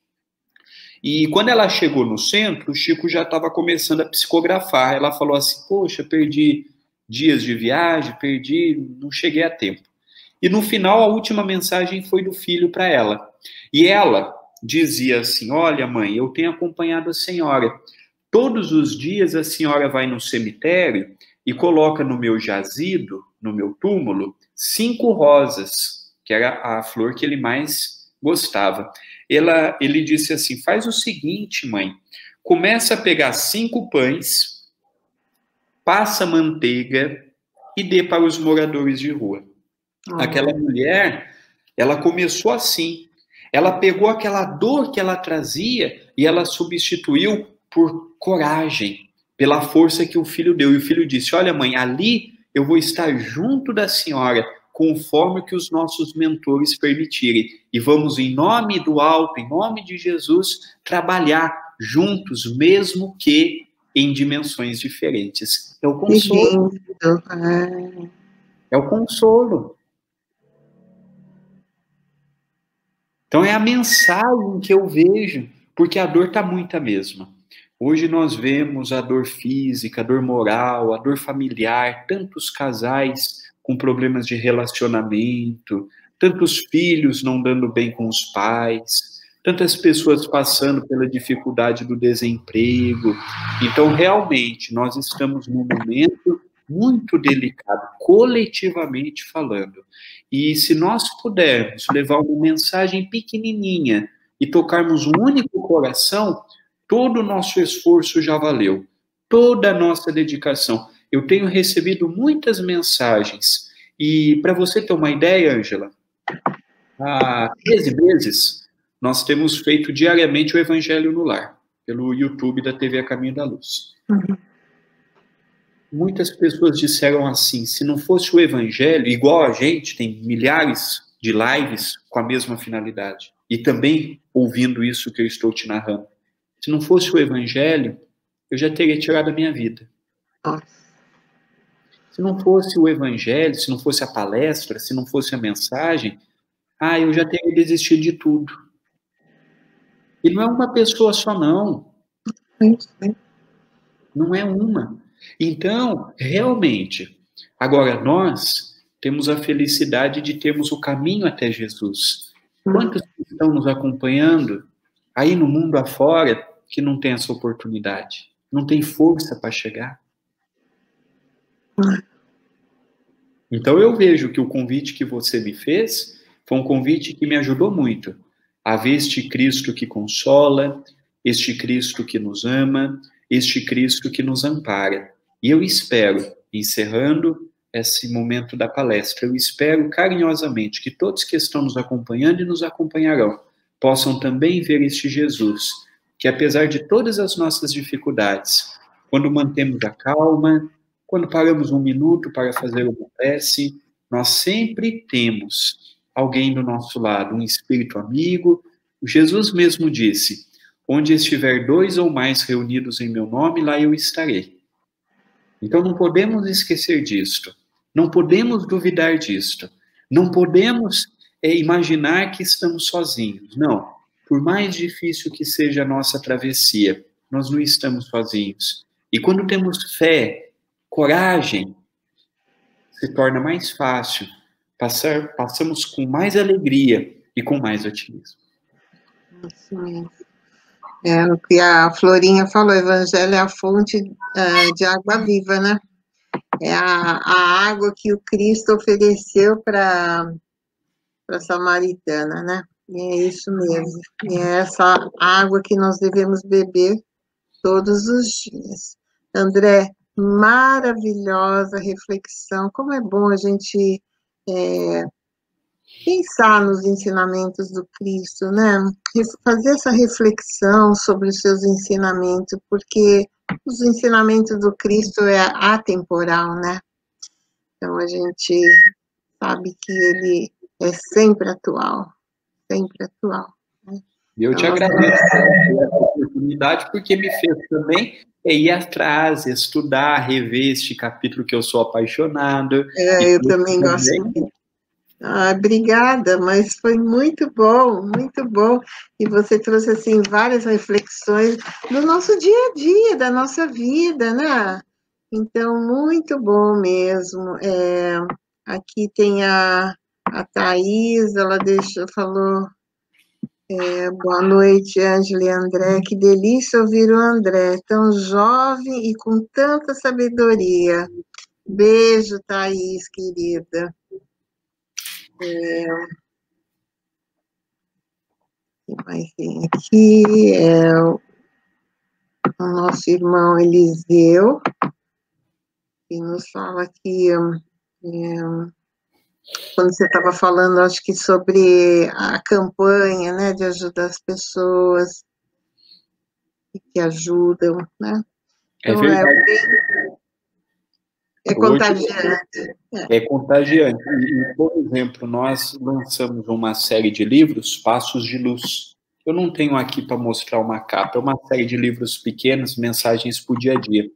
E quando ela chegou no centro, o Chico já estava começando a psicografar. Ela falou assim, poxa, perdi dias de viagem, não cheguei a tempo. E no final, a última mensagem foi do filho para ela. E ela dizia assim, olha mãe, eu tenho acompanhado a senhora. Todos os dias a senhora vai no cemitério e coloca no meu jazido, no meu túmulo, 5 rosas, que era a flor que ele mais gostava. Ele disse assim, faz o seguinte, mãe, começa a pegar 5 pães, passa manteiga e dê para os moradores de rua. Aquela mulher, ela começou assim, ela pegou aquela dor que ela trazia e ela substituiu por coragem, pela força que o filho deu. E o filho disse, olha mãe, ali eu vou estar junto da senhora, conforme que os nossos mentores permitirem. E vamos, em nome do alto, em nome de Jesus, trabalhar juntos, mesmo que em dimensões diferentes. É o consolo. É o consolo. Então é a mensagem que eu vejo, porque a dor está muito a mesma. Hoje nós vemos a dor física, a dor moral, a dor familiar, tantos casais com problemas de relacionamento, tantos filhos não dando bem com os pais, tantas pessoas passando pela dificuldade do desemprego. Então, realmente, nós estamos num momento muito delicado, coletivamente falando. E se nós pudermos levar uma mensagem pequenininha e tocarmos um único coração, todo o nosso esforço já valeu, toda a nossa dedicação. Eu tenho recebido muitas mensagens e, para você ter uma ideia, Ângela, há 13 meses nós temos feito diariamente o Evangelho no Lar, pelo YouTube da TV A Caminho da Luz. Muitas pessoas disseram assim, se não fosse o Evangelho, igual a gente, tem milhares de lives com a mesma finalidade, e também ouvindo isso que eu estou te narrando. Se não fosse o Evangelho, eu já teria tirado a minha vida. Se não fosse o Evangelho, se não fosse a palestra, se não fosse a mensagem, eu já teria desistido de tudo. E não é uma pessoa só, não. Não é uma. Então, realmente, agora nós temos a felicidade de termos o caminho até Jesus. Quantos estão nos acompanhando aí no mundo afora que não tem essa oportunidade? Não tem força para chegar? Então eu vejo que o convite que você me fez Foi um convite que me ajudou muito a ver este Cristo que consola, este Cristo que nos ama, este Cristo que nos ampara. E eu espero, encerrando esse momento da palestra, eu espero carinhosamente que todos que estão nos acompanhando e nos acompanharão possam também ver este Jesus, que apesar de todas as nossas dificuldades, quando mantemos a calma, quando paramos um minuto para fazer uma prece, nós sempre temos alguém do nosso lado, um espírito amigo. Jesus mesmo disse: onde estiver 2 ou mais reunidos em meu nome, lá eu estarei. Então não podemos esquecer disto, não podemos duvidar disto, não podemos imaginar que estamos sozinhos. Não, por mais difícil que seja a nossa travessia, nós não estamos sozinhos. E quando temos fé, coragem, se torna mais fácil, passamos com mais alegria e com mais otimismo. Isso mesmo. O que a Florinha falou, o Evangelho é a fonte de água viva, né? É a água que o Cristo ofereceu para a samaritana, né? E é isso mesmo. E é essa água que nós devemos beber todos os dias. André, maravilhosa reflexão. Como é bom a gente pensar nos ensinamentos do Cristo, né? Fazer essa reflexão sobre os seus ensinamentos, porque os ensinamentos do Cristo é atemporal, né? Então a gente sabe que ele é sempre atual, sempre atual. Né? Eu te agradeço essa oportunidade, porque me fez também ir atrás, estudar, rever este capítulo que eu sou apaixonado. Eu também gosto muito. Obrigada, mas foi muito bom, muito bom. E você trouxe, assim, várias reflexões do nosso dia a dia, da nossa vida, né? Então, muito bom mesmo. Aqui tem a Thaís, ela falou, boa noite, Ângela e André, que delícia ouvir o André, tão jovem e com tanta sabedoria. Beijo, Thaís, querida. Quem mais tem aqui o nosso irmão Eliseu, que nos fala que quando você estava falando, acho que sobre a campanha, né, de ajudar as pessoas que ajudam, né? Então, é verdade. É contagiante. É contagiante. E, por exemplo, nós lançamos uma série de livros, Passos de Luz. Eu não tenho aqui para mostrar uma capa, é uma série de livros pequenos, mensagens para o dia a dia.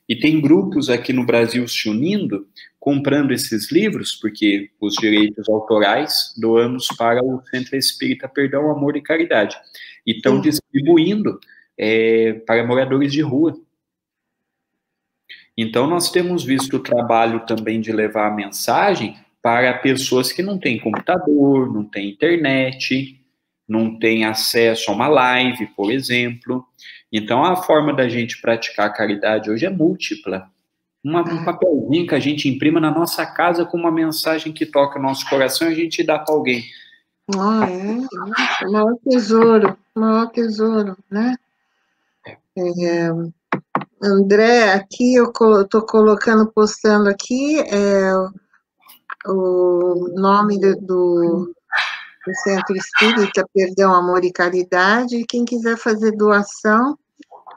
E tem grupos aqui no Brasil se unindo, comprando esses livros, porque os direitos autorais doamos para o Centro Espírita Perdão, Amor e Caridade. E estão distribuindo para moradores de rua. Então, nós temos visto o trabalho também de levar a mensagem para pessoas que não têm computador, não têm internet, não têm acesso a uma live, por exemplo. Então, a forma da gente praticar a caridade hoje é múltipla. Um papelzinho que a gente imprima na nossa casa com uma mensagem que toca o nosso coração e a gente dá para alguém. Maior tesouro, né? André, aqui eu estou colocando, postando aqui o nome do Centro Espírita Perdão, Amor e Caridade, e quem quiser fazer doação,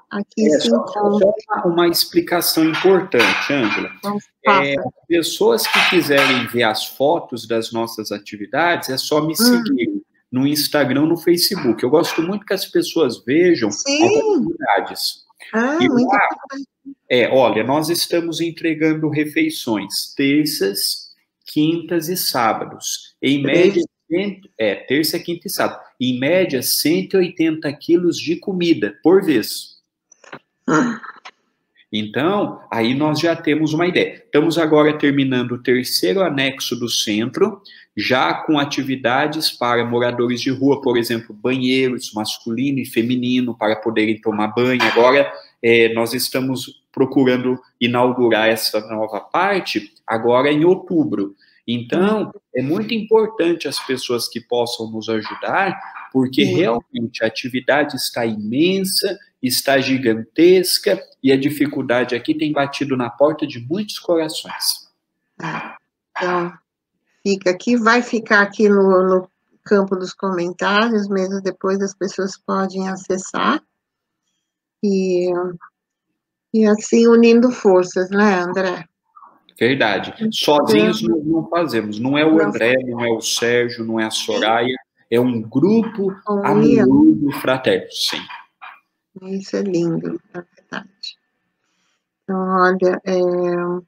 aqui se encontra. Só uma explicação importante, Ângela. Pessoas que quiserem ver as fotos das nossas atividades, é só me seguir no Instagram, no Facebook. Eu gosto muito que as pessoas vejam as atividades. E lá, olha, nós estamos entregando refeições terças, quintas e sábados. Em média, terça, quinta e sábado. Em média, 180 quilos de comida por vez. Então, aí nós já temos uma ideia. Estamos agora terminando o terceiro anexo do centro, já com atividades para moradores de rua, por exemplo, banheiros masculino e feminino para poderem tomar banho. Agora, nós estamos procurando inaugurar essa nova parte agora em outubro. Então, é muito importante as pessoas que possam nos ajudar, porque realmente a atividade está imensa, está gigantesca, e a dificuldade aqui tem batido na porta de muitos corações. Então, fica aqui, vai ficar aqui no campo dos comentários, mesmo depois as pessoas podem acessar. E assim, unindo forças, né, André? Verdade. Sozinhos não fazemos. Não é o André, não é o Sérgio, não é a Soraya. É um grupo amoroso, fraterno, sim. Isso é lindo, é verdade. Então, olha, é um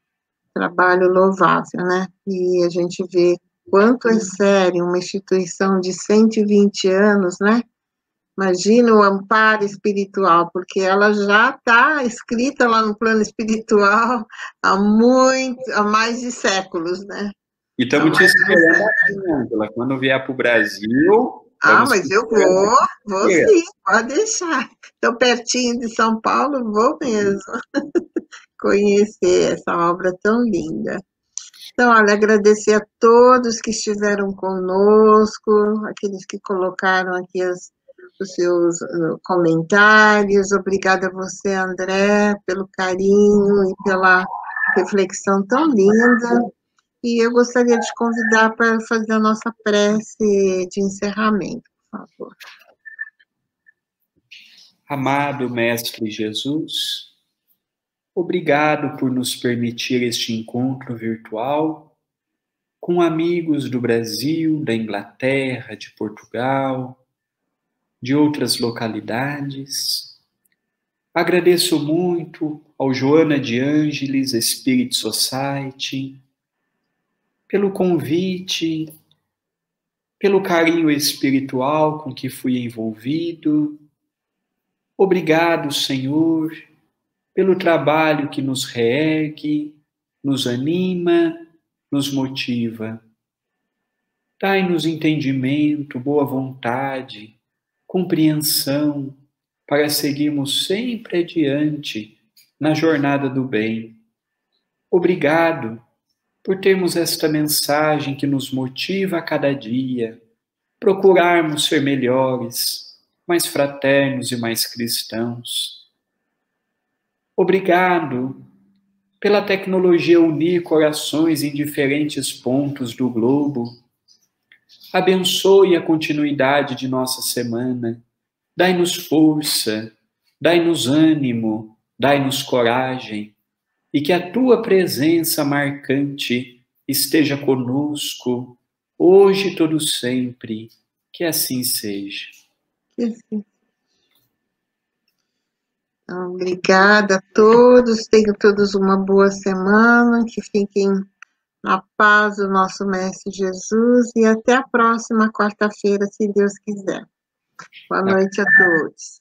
trabalho louvável, né? E a gente vê quanto é sério uma instituição de 120 anos, né? Imagina o amparo espiritual, porque ela já está escrita lá no plano espiritual há mais de séculos, né? E estamos te esperando aqui, Ângela. Quando vier para o Brasil... mas eu vou sim, pode deixar. Estou pertinho de São Paulo, vou mesmo conhecer essa obra tão linda. Então, olha, agradecer a todos que estiveram conosco, aqueles que colocaram aqui os seus comentários. Obrigada a você, André, pelo carinho e pela reflexão tão linda. E eu gostaria de te convidar para fazer a nossa prece de encerramento, por favor. Amado Mestre Jesus, obrigado por nos permitir este encontro virtual com amigos do Brasil, da Inglaterra, de Portugal, de outras localidades. Agradeço muito ao Joana de Ângeles Spirit Society pelo convite, pelo carinho espiritual com que fui envolvido. Obrigado, Senhor, pelo trabalho que nos reergue, nos anima, nos motiva. Dai-nos entendimento, boa vontade, compreensão, para seguirmos sempre adiante na jornada do bem. Obrigado por termos esta mensagem que nos motiva a cada dia, procurarmos ser melhores, mais fraternos e mais cristãos. Obrigado pela tecnologia unir corações em diferentes pontos do globo. Abençoe a continuidade de nossa semana. Dai-nos força, dai-nos ânimo, dai-nos coragem, e que a tua presença marcante esteja conosco, hoje e todo sempre. Que assim seja. Obrigada a todos, tenham todos uma boa semana, que fiquem na paz do nosso Mestre Jesus e até a próxima quarta-feira, se Deus quiser. Boa noite a todos.